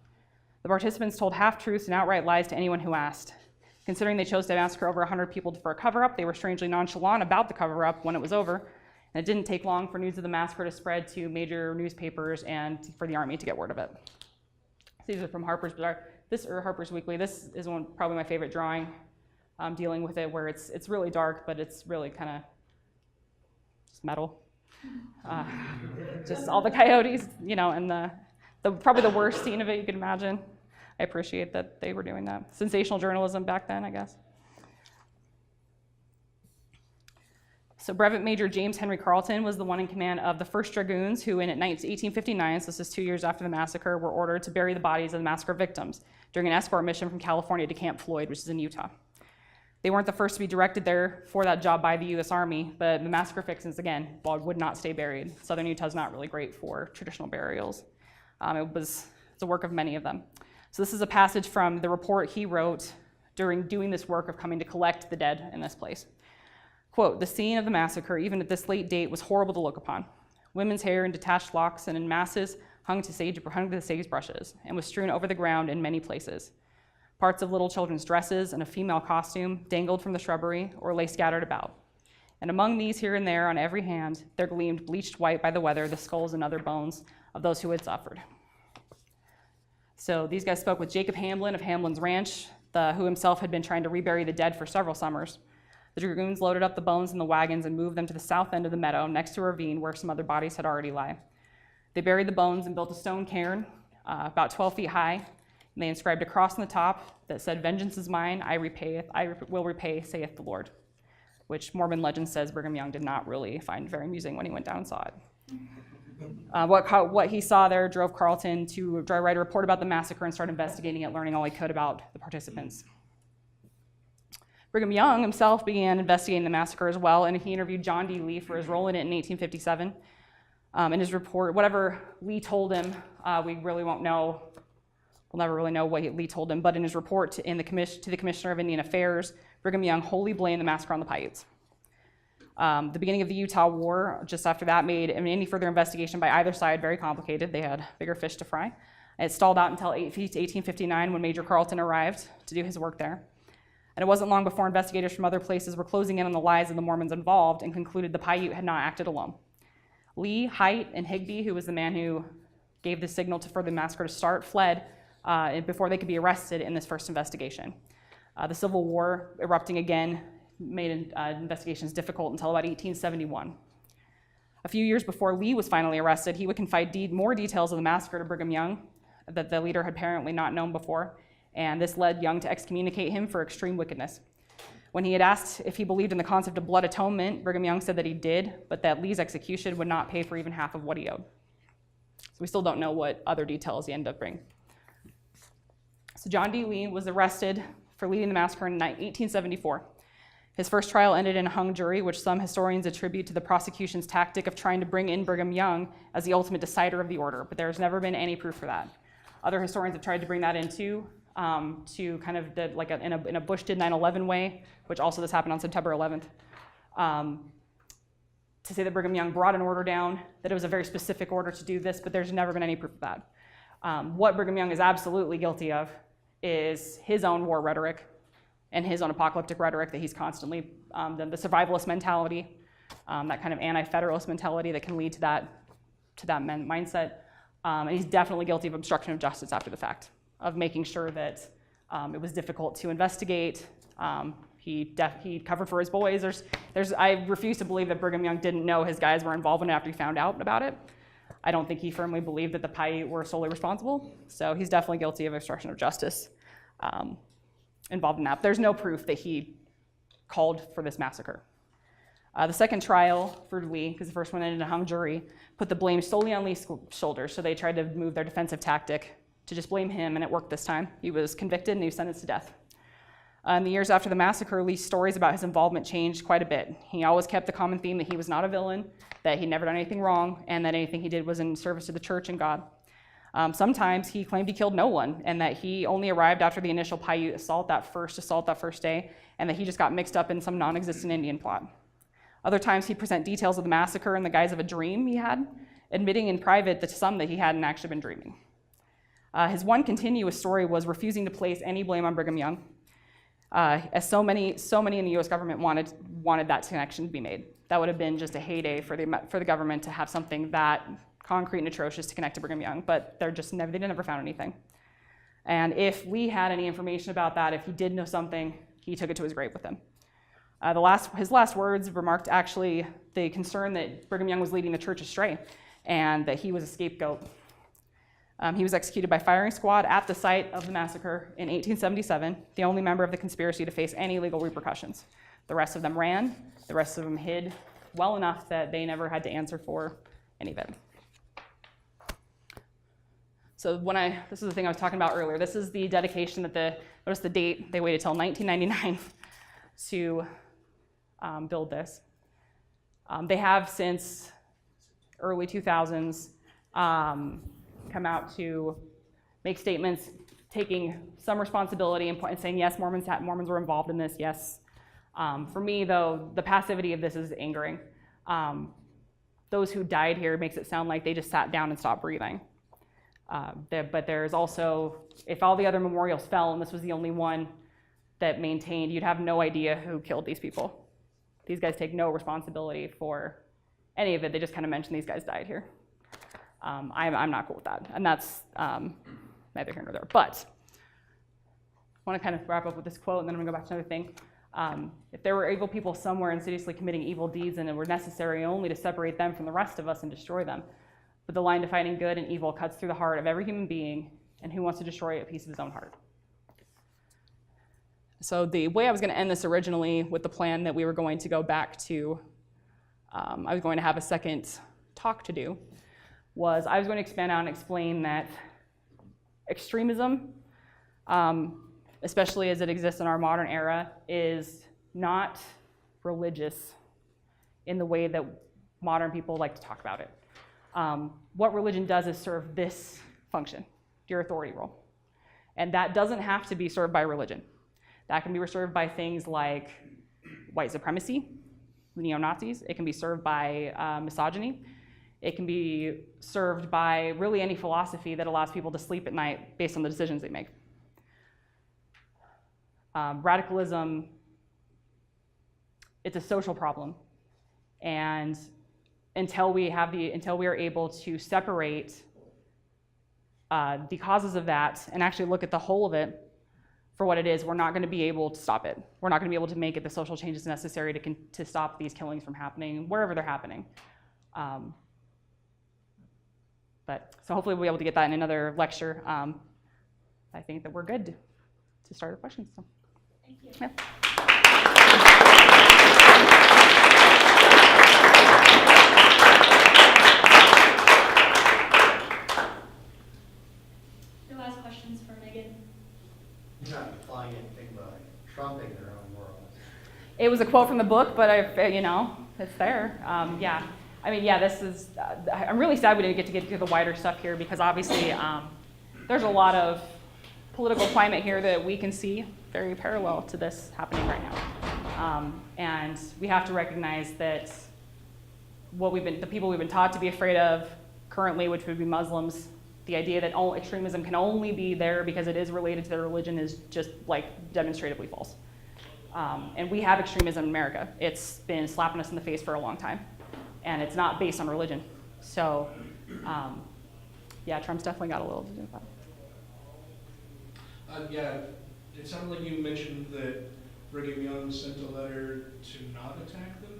The participants told half-truths and outright lies to anyone who asked. Considering they chose to massacre over 100 people for a cover-up, they were strangely nonchalant about the cover-up when it was over, and it didn't take long for news of the massacre to spread to major newspapers and for the Army to get word of it. These are from Harper's Weekly. This is probably my favorite drawing, dealing with it, where it's really dark, but it's really kind of just metal. Just all the coyotes, and probably the worst scene of it you could imagine. I appreciate that they were doing that. Sensational journalism back then, I guess. So Brevet Major James Henry Carleton was the one in command of the 1st Dragoons, who in 1859, so this is 2 years after the massacre, were ordered to bury the bodies of the massacre victims during an escort mission from California to Camp Floyd, which is in Utah. They weren't the first to be directed there for that job by the U.S. Army, but the massacre victims, again, would not stay buried. Southern Utah is not really great for traditional burials. It's a work of many of them. So this is a passage from the report he wrote during doing this work of coming to collect the dead in this place. Quote, the scene of the massacre, even at this late date, was horrible to look upon. Women's hair in detached locks and in masses hung to the sagebrushes and was strewn over the ground in many places. Parts of little children's dresses and a female costume dangled from the shrubbery or lay scattered about. And among these, here and there, on every hand, there gleamed, bleached white by the weather, the skulls and other bones of those who had suffered. So these guys spoke with Jacob Hamblin of Hamblin's Ranch, who himself had been trying to rebury the dead for several summers. The Dragoons loaded up the bones in the wagons and moved them to the south end of the meadow next to a ravine where some other bodies had already lie. They buried the bones and built a stone cairn about 12 feet high, and they inscribed a cross on the top that said, vengeance is mine, I will repay, saith the Lord, which Mormon legend says Brigham Young did not really find very amusing when he went down and saw it. What he saw there drove Carleton to write a report about the massacre and start investigating it, learning all he could about the participants. Brigham Young himself began investigating the massacre as well, and he interviewed John D. Lee for his role in it in 1857. In his report, whatever Lee told him, we really won't know. We'll never really know what Lee told him, but in his report to the Commissioner of Indian Affairs, Brigham Young wholly blamed the massacre on the Paiutes. The beginning of the Utah War, just after that, made any further investigation by either side very complicated. They had bigger fish to fry. It stalled out until 1859 when Major Carleton arrived to do his work there. And it wasn't long before investigators from other places were closing in on the lies of the Mormons involved and concluded the Paiute had not acted alone. Lee, Height, and Higbee, who was the man who gave the signal for the massacre to start, fled before they could be arrested in this first investigation. The Civil War erupting again made investigations difficult until about 1871. A few years before Lee was finally arrested, he would confide more details of the massacre to Brigham Young that the leader had apparently not known before, and this led Young to excommunicate him for extreme wickedness. When he had asked if he believed in the concept of blood atonement, Brigham Young said that he did, but that Lee's execution would not pay for even half of what he owed. So we still don't know what other details he ended up bringing. So John D. Lee was arrested for leading the massacre in 1874. His first trial ended in a hung jury, which some historians attribute to the prosecution's tactic of trying to bring in Brigham Young as the ultimate decider of the order, but there's never been any proof for that. Other historians have tried to bring that into to kind of in a Bush did 9/11 way, which also this happened on September 11th, to say that Brigham Young brought an order down, that it was a very specific order to do this, but there's never been any proof of that. What Brigham Young is absolutely guilty of is his own war rhetoric and his own apocalyptic rhetoric that he's constantly, the survivalist mentality, that kind of anti-federalist mentality that can lead to that mindset. And he's definitely guilty of obstruction of justice after the fact, of making sure that it was difficult to investigate. He covered for his boys. I refuse to believe that Brigham Young didn't know his guys were involved in it after he found out about it. I don't think he firmly believed that the Paiute were solely responsible. So he's definitely guilty of obstruction of justice involved in that. There's no proof that he called for this massacre. The second trial for Lee, because the first one ended in a hung jury, put the blame solely on Lee's shoulders. So they tried to move their defensive tactic to just blame him, and it worked this time. He was convicted and he was sentenced to death. In the years after the massacre, Lee's stories about his involvement changed quite a bit. He always kept the common theme that he was not a villain, that he'd never done anything wrong, and that anything he did was in service to the church and God. Sometimes he claimed he killed no one, and that he only arrived after the initial Paiute assault that first day, and that he just got mixed up in some non-existent Indian plot. Other times he'd present details of the massacre in the guise of a dream he had, admitting in private to some that he hadn't actually been dreaming. His one continuous story was refusing to place any blame on Brigham Young, as so many in the U.S. government wanted that connection to be made. That would have been just a heyday for the government to have something that concrete and atrocious to connect to Brigham Young, but they never found anything. And if Lee had any information about that, if he did know something, he took it to his grave with him. His last words remarked actually the concern that Brigham Young was leading the church astray and that he was a scapegoat. He was executed by firing squad at the site of the massacre in 1877, the only member of the conspiracy to face any legal repercussions. The rest of them ran, the rest of them hid well enough that they never had to answer for any of it. So this is the thing I was talking about earlier. This is the dedication notice the date, they waited till 1999 to build this. They have since early 2000s come out to make statements taking some responsibility and saying, yes, Mormons were involved in this, yes. For me, though, the passivity of this is angering. Those who died here makes it sound like they just sat down and stopped breathing. But there's also, if all the other memorials fell and this was the only one that maintained, you'd have no idea who killed these people. These guys take no responsibility for any of it. They just kind of mention these guys died here. I'm not cool with that, and that's neither here nor there. But I want to kind of wrap up with this quote, and then I'm going to go back to another thing. If there were evil people somewhere insidiously committing evil deeds and it were necessary only to separate them from the rest of us and destroy them, but the line defining good and evil cuts through the heart of every human being, and who wants to destroy a piece of his own heart? So the way I was going to end this originally with the plan that we were going to go back to, I was going to have a second talk to do, was I was going to expand out and explain that extremism, especially as it exists in our modern era, is not religious in the way that modern people like to talk about it. What religion does is serve this function, your authority role. And that doesn't have to be served by religion. That can be served by things like white supremacy, neo-Nazis. It can be served by misogyny. It can be served by really any philosophy that allows people to sleep at night based on the decisions they make. Radicalism, it's a social problem. And until we are able to separate the causes of that and actually look at the whole of it, for what it is, we're not going to be able to stop it. We're not going to be able to make it the social changes necessary to stop these killings from happening wherever they're happening. So hopefully we'll be able to get that in another lecture. I think that we're good to start the questions. So. Thank you. Yeah. Who has questions for Megan? You're not implying anything by trumping their own morals. It was a quote from the book, but it's there. Yeah. I mean, yeah, this is, I'm really sad we didn't get to the wider stuff here because obviously there's a lot of political climate here that we can see very parallel to this happening right now. And we have to recognize that the people we've been taught to be afraid of currently, which would be Muslims, the idea that all extremism can only be there because it is related to their religion is just like demonstratively false. And we have extremism in America. It's been slapping us in the face for a long time. And it's not based on religion. So, yeah, Trump's definitely got a little to do with that. Yeah, it sounded like you mentioned that Brigham Young sent a letter to not attack them.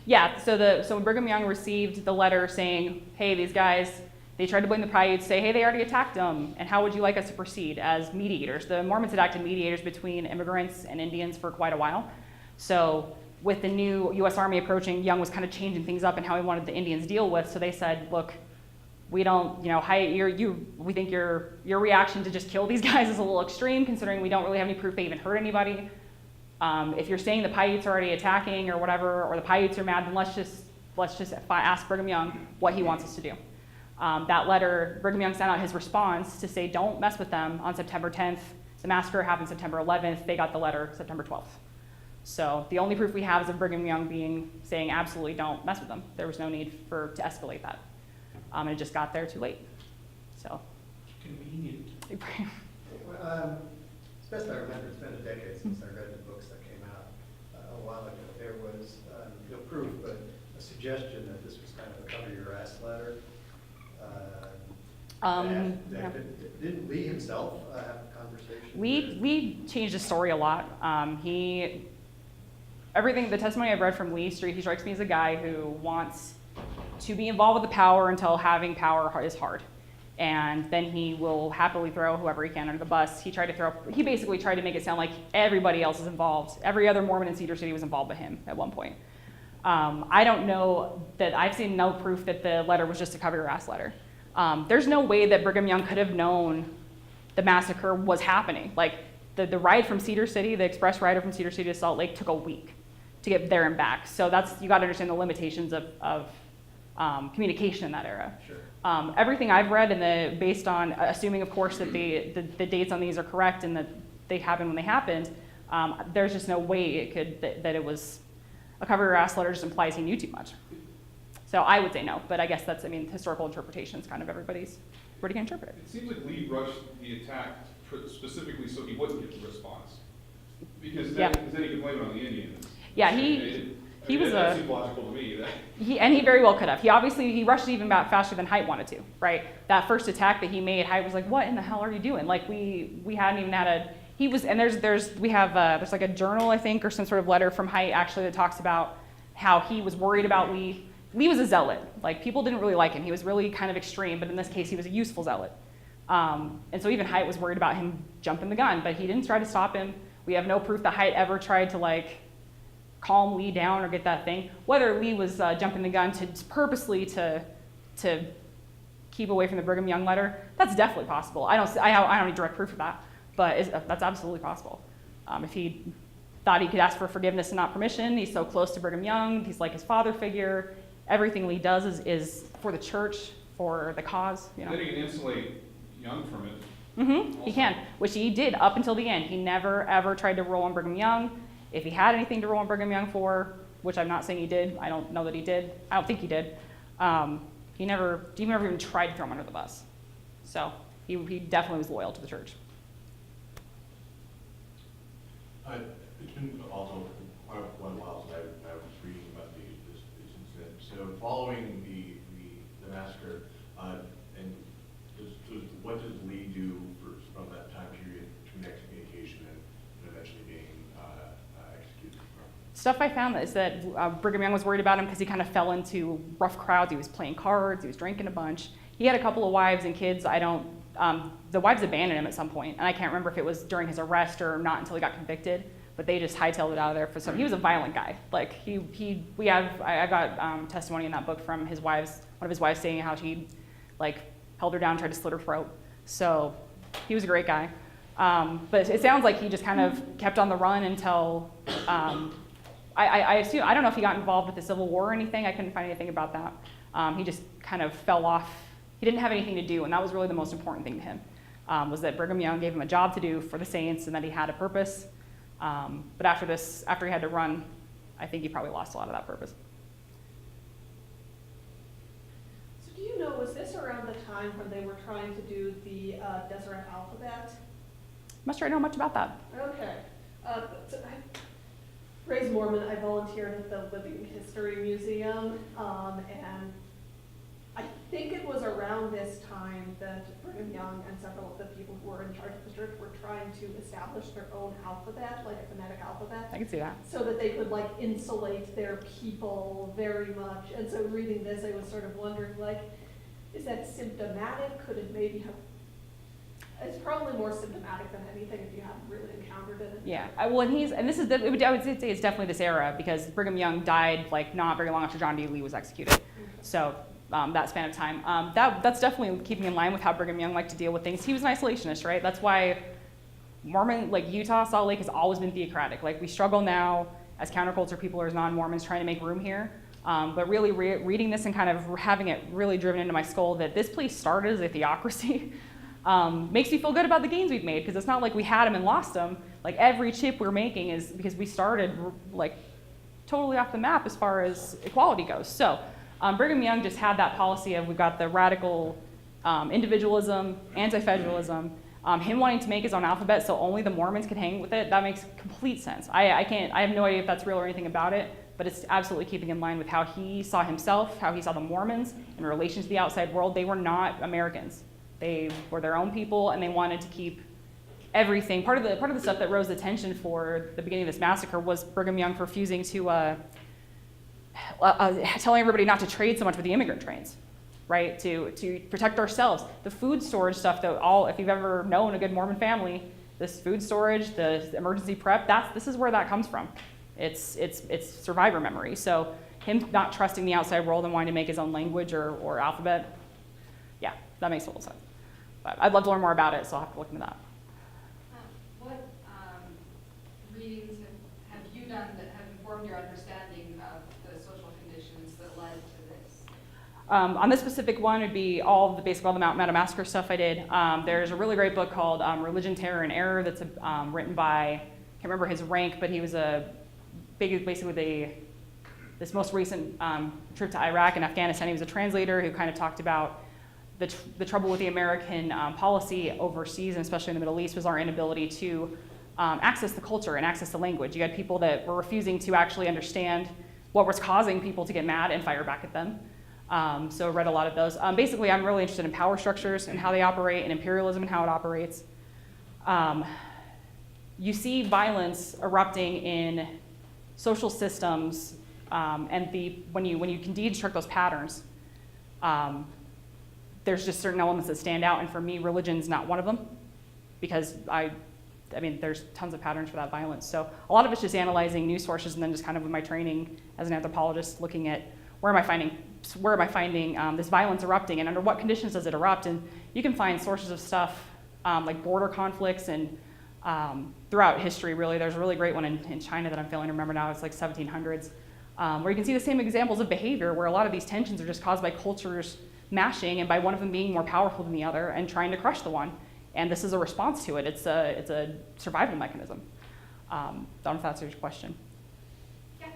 Yeah, so Brigham Young received the letter saying, hey, these guys, they tried to blame the Paiutes, say, hey, they already attacked them, and how would you like us to proceed as mediators? The Mormons had acted mediators between immigrants and Indians for quite a while. So with the new U.S. Army approaching, Young was kind of changing things up and how he wanted the Indians deal with. So they said, look, we don't, we think your reaction to just kill these guys is a little extreme, considering we don't really have any proof they even hurt anybody. If you're saying the Paiutes are already attacking or whatever, or the Paiutes are mad, then let's just ask Brigham Young what he wants us to do. That letter, Brigham Young sent out his response to say, don't mess with them on September 10th. The massacre happened September 11th. They got the letter September 12th. So the only proof we have is of Brigham Young saying absolutely don't mess with them. There was no need to escalate that. And it just got there too late. So. Convenient. Best I remember, it's been a decade since I read the books that came out a while ago. There was no proof, but a suggestion that this was kind of a cover your ass letter. Yeah. Didn't Lee himself have a conversation? We changed his story a lot. The testimony I've read from Lee Street, he strikes me as a guy who wants to be involved with the power until having power is hard. And then he will happily throw whoever he can under the bus. He basically tried to make it sound like everybody else is involved. Every other Mormon in Cedar City was involved with him at one point. I don't know that, I've seen no proof that the letter was just a cover your ass letter. There's no way that Brigham Young could have known the massacre was happening. Like the ride from Cedar City, the express rider from Cedar City to Salt Lake took a week to get there and back. So you gotta understand the limitations of communication in that era. Sure. Everything I've read based on assuming, of course, that the dates on these are correct and that they happened when they happened, there's just no way that it was a cover your ass letter just implies he knew too much. So I would say no, but I guess historical interpretation is kind of everybody can interpret it. It seems like Lee rushed the attack specifically so he wouldn't get the response. Because then he could blame it on the Indians. Yeah, that seems logical to me. He very well could have. He rushed it even faster than Haidt wanted to, right? That first attack that he made, Haidt was like, what in the hell are you doing? Like we hadn't even had there's like a journal, I think, or some sort of letter from Haidt actually that talks about how he was worried about Lee. Lee was a zealot. Like people didn't really like him. He was really kind of extreme, but in this case, he was a useful zealot. And so even Haidt was worried about him jumping the gun, but he didn't try to stop him. We have no proof that Haidt ever tried to calm Lee down or get that thing. Whether Lee was jumping the gun to purposely to keep away from the Brigham Young letter, that's definitely possible. I don't have any direct proof of that, but that's absolutely possible. If he thought he could ask for forgiveness and not permission, he's so close to Brigham Young, he's like his father figure. Everything Lee does is for the church, for the cause. Then he can insulate Young from it. Mm-hmm. He can, which he did up until the end. He never ever tried to roll on Brigham Young. If he had anything to roll on Brigham Young for, which I'm not saying he did, I don't know that he did. I don't think he did. He never even tried to throw him under the bus. So he definitely was loyal to the church. It's been also quite a while since I was reading about this incident. So following the massacre, and what does Lee do from that time period between excommunication and stuff I found is that Brigham Young was worried about him because he kind of fell into rough crowds. He was playing cards, he was drinking a bunch. He had a couple of wives and kids. The wives abandoned him at some point, and I can't remember if it was during his arrest or not until he got convicted, but they just hightailed it out of there for some. He was a violent guy. Like I got testimony in that book from one of his wives saying how he like held her down, tried to slit her throat. So he was a great guy. But it sounds like he just kind of kept on the run until, I assume, I don't know if he got involved with the Civil War or anything. I couldn't find anything about that. He just kind of fell off. He didn't have anything to do, and that was really the most important thing to him, was that Brigham Young gave him a job to do for the Saints and that he had a purpose. But after he had to run, I think he probably lost a lot of that purpose. So do you know, was this around the time when they were trying to do the Deseret alphabet? Must I know much about that? Okay. So raised Mormon, I volunteered at the Living History Museum, and I think it was around this time that Brigham Young and several of the people who were in charge of the church were trying to establish their own alphabet, like a phonetic alphabet. I can see that. So that they could like insulate their people very much. And so reading this, I was sort of wondering, like, is that symptomatic? Could it maybe have? It's probably more symptomatic than anything if you haven't really encountered it. Yeah, I would say it's definitely this era because Brigham Young died like not very long after John D. Lee was executed. Okay. So that span of time, that's definitely keeping in line with how Brigham Young liked to deal with things. He was an isolationist, right? That's why Mormon, like Utah, Salt Lake has always been theocratic. Like we struggle now as counterculture people or as non-Mormons trying to make room here. But really reading this and kind of having it really driven into my skull that this place started as a theocracy makes me feel good about the gains we've made because it's not like we had them and lost them. Like every chip we're making is because we started like totally off the map as far as equality goes. So Brigham Young just had that policy of we've got the radical individualism, anti-federalism, him wanting to make his own alphabet so only the Mormons could hang with it. That makes complete sense. I have no idea if that's real or anything about it, but it's absolutely keeping in line with how he saw himself, how he saw the Mormons in relation to the outside world. They were not Americans. They were their own people, and they wanted to keep everything. Part of the stuff that rose the tension for the beginning of this massacre was Brigham Young refusing to telling everybody not to trade so much with the immigrant trains, right? To protect ourselves. The food storage stuff, though, if you've ever known a good Mormon family, this food storage, the emergency prep, this is where that comes from. It's survivor memory. So him not trusting the outside world and wanting to make his own language or alphabet, yeah, that makes total sense. But I'd love to learn more about it, so I'll have to look into that. What readings have you done that have informed your understanding of the social conditions that led to this? On this specific one, it'd be all the Meadows Massacre stuff I did. There's a really great book called Religion, Terror, and Error that's written by, I can't remember his rank, but he was basically this most recent trip to Iraq and Afghanistan. He was a translator who kind of talked about the trouble with the American policy overseas, and especially in the Middle East, was our inability to access the culture and access the language. You had people that were refusing to actually understand what was causing people to get mad and fire back at them. So I read a lot of those. Basically, I'm really interested in power structures and how they operate, and imperialism and how it operates. You see violence erupting in social systems, and when you can deconstruct those patterns, there's just certain elements that stand out, and for me, religion's not one of them, because there's tons of patterns for that violence. So a lot of it's just analyzing news sources, and then just kind of with my training as an anthropologist, looking at where am I finding this violence erupting, and under what conditions does it erupt? And you can find sources of stuff like border conflicts and throughout history, really. There's a really great one in China that I'm failing to remember now. It's like 1700s, where you can see the same examples of behavior where a lot of these tensions are just caused by cultures mashing and by one of them being more powerful than the other and trying to crush the one. And this is a response to it. It's a survival mechanism. Don't know if that answers your question. Yeah.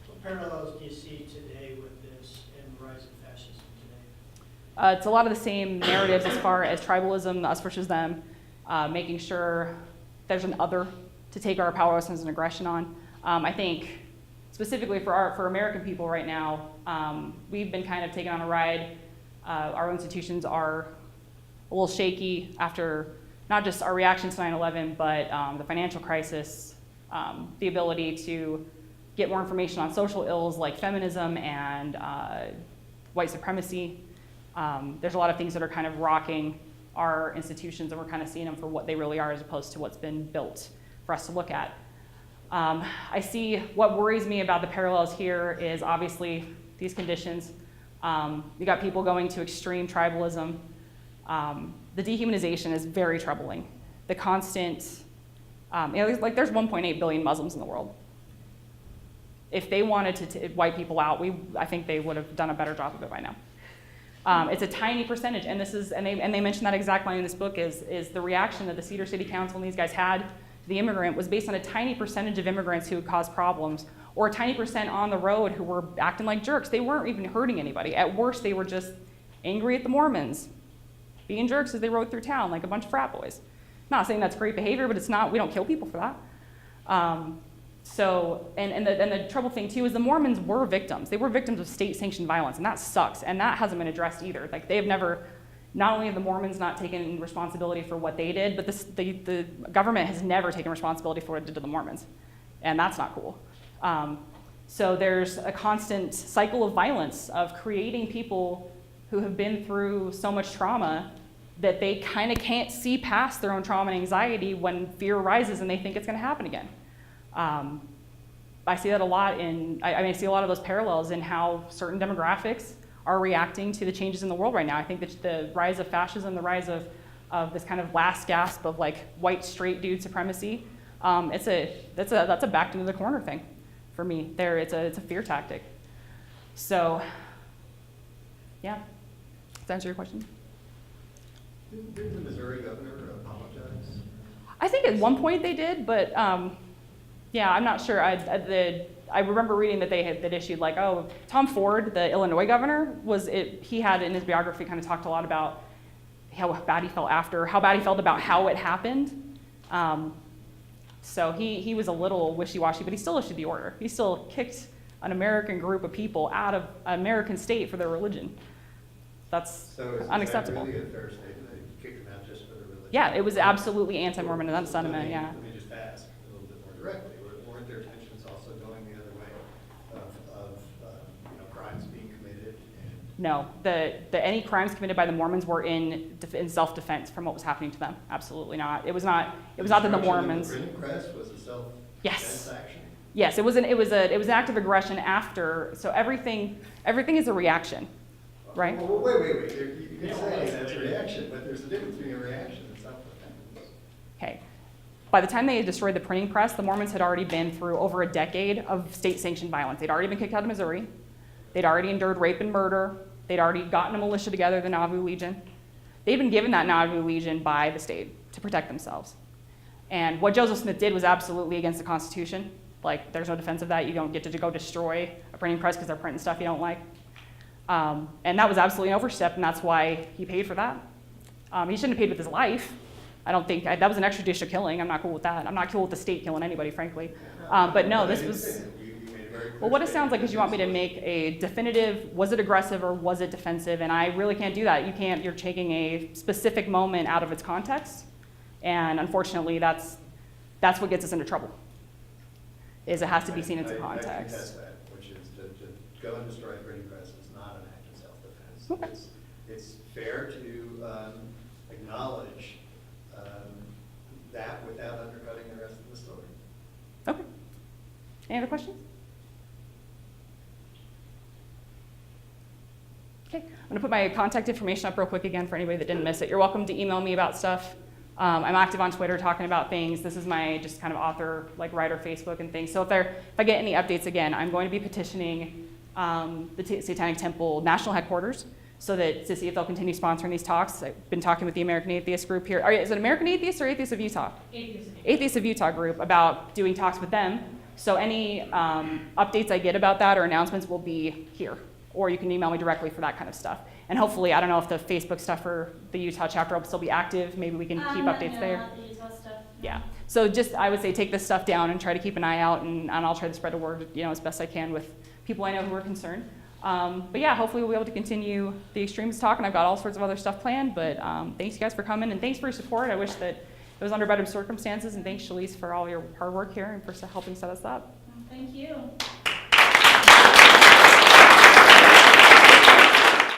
What parallels do you see today with this and the rise of fascism today? It's a lot of the same narratives as far as tribalism, the us versus them, making sure there's an other to take our powerlessness and aggression on. I think specifically for American people right now, we've been kind of taken on a ride. Our institutions are a little shaky after not just our reaction to 9/11, but the financial crisis, The ability to get more information on social ills like feminism and white supremacy. There's a lot of things that are kind of rocking our institutions, and we're kind of seeing them for what they really are as opposed to what's been built for us to look at. I see what worries me about the parallels here is obviously these conditions. You got people going to extreme tribalism. The dehumanization is very troubling. The constant, there's 1.8 billion Muslims in the world. If they wanted to wipe people out, I think they would have done a better job of it by now. It's a tiny percentage, and they mention that exact line in this book is the reaction that the Cedar City Council and these guys had to the immigrant was based on a tiny percentage of immigrants who would cause problems, or a tiny percent on the road who were acting like jerks. They weren't even hurting anybody. At worst, they were just angry at the Mormons, being jerks as they rode through town like a bunch of frat boys. Not saying that's great behavior, but it's not. We don't kill people for that. And the trouble thing too is the Mormons were victims. They were victims of state-sanctioned violence, and that sucks. And that hasn't been addressed either. Like they have never, not only have the Mormons not taken responsibility for what they did, but the government has never taken responsibility for what it did to the Mormons, and that's not cool. So there's a constant cycle of violence of creating people who have been through so much trauma that they kind of can't see past their own trauma and anxiety when fear rises and they think it's going to happen again. I see that a lot I see a lot of those parallels in how certain demographics are reacting to the changes in the world right now. I think that the rise of fascism, the rise of this kind of last gasp of like white straight dude supremacy, that's a backed into the corner thing for me. It's a fear tactic. So, yeah. Does that answer your question? Did the Missouri governor apologize? I think at one point they did, but yeah, I'm not sure. I remember reading that they had issued like, oh, Tom Ford, the Illinois governor, he had in his biography kind of talked a lot about how bad he felt about how it happened. So he was a little wishy-washy, but he still issued the order. He still kicked an American group of people out of an American state for their religion. That's unacceptable. Is that really a fair statement that he kicked them out just for their religion? Yeah, it was absolutely anti-Mormon in that sentiment, yeah. Let me just ask a little bit more directly. Weren't there tensions also going the other way of crimes being committed? No, any crimes committed by the Mormons were in self-defense from what was happening to them. Absolutely not. It was not that the Mormons. The printing press was a self-defense action? Yes, it was an act of aggression after. So everything is a reaction, right? Well, wait. You can say that's a reaction, but there's a difference between a reaction and self-defense. Okay. By the time they had destroyed the printing press, the Mormons had already been through over a decade of state-sanctioned violence. They'd already been kicked out of Missouri. They'd already endured rape and murder. They'd already gotten a militia together, the Nauvoo Legion. They'd been given that Nauvoo Legion by the state to protect themselves. And what Joseph Smith did was absolutely against the Constitution. Like, there's no defense of that. You don't get to go destroy a printing press because they're printing stuff you don't like. And that was absolutely an overstep, and that's why he paid for that. He shouldn't have paid with his life. I don't think, that was an extrajudicial killing. I'm not cool with that. I'm not cool with the state killing anybody, frankly. But no, this was, well, what it sounds like is you want me to make a definitive, was it aggressive or was it defensive? And I really can't do that. You're taking a specific moment out of its context. And unfortunately, that's what gets us into trouble, is it has to be seen in its context. I contest that, which is to go and destroy a printing press is not an act of self-defense. Okay. It's fair to acknowledge that without undercutting the rest of the story. Okay. Any other questions? Okay, I'm gonna put my contact information up real quick again for anybody that didn't miss it. You're welcome to email me about stuff. I'm active on Twitter talking about things. This is my just kind of author, like writer Facebook and things. So if I get any updates again, I'm going to be petitioning the Satanic Temple national headquarters to see if they'll continue sponsoring these talks. I've been talking with the American Atheist group here. Is it American Atheists or Atheists of Utah? Atheists of Utah group about doing talks with them. So any updates I get about that or announcements will be here. Or you can email me directly for that kind of stuff. And hopefully, I don't know if the Facebook stuff for the Utah chapter will still be active. Maybe we can keep updates there. Not the Utah stuff. Yeah. So just, I would say, take this stuff down and try to keep an eye out, and I'll try to spread the word, as best I can with people I know who are concerned. But yeah, hopefully we'll be able to continue the Extremism talk, and I've got all sorts of other stuff planned. But thanks you guys for coming, and thanks for your support. I wish that it was under better circumstances, and thanks, Shalise, for all your hard work here and for helping set us up. Thank you.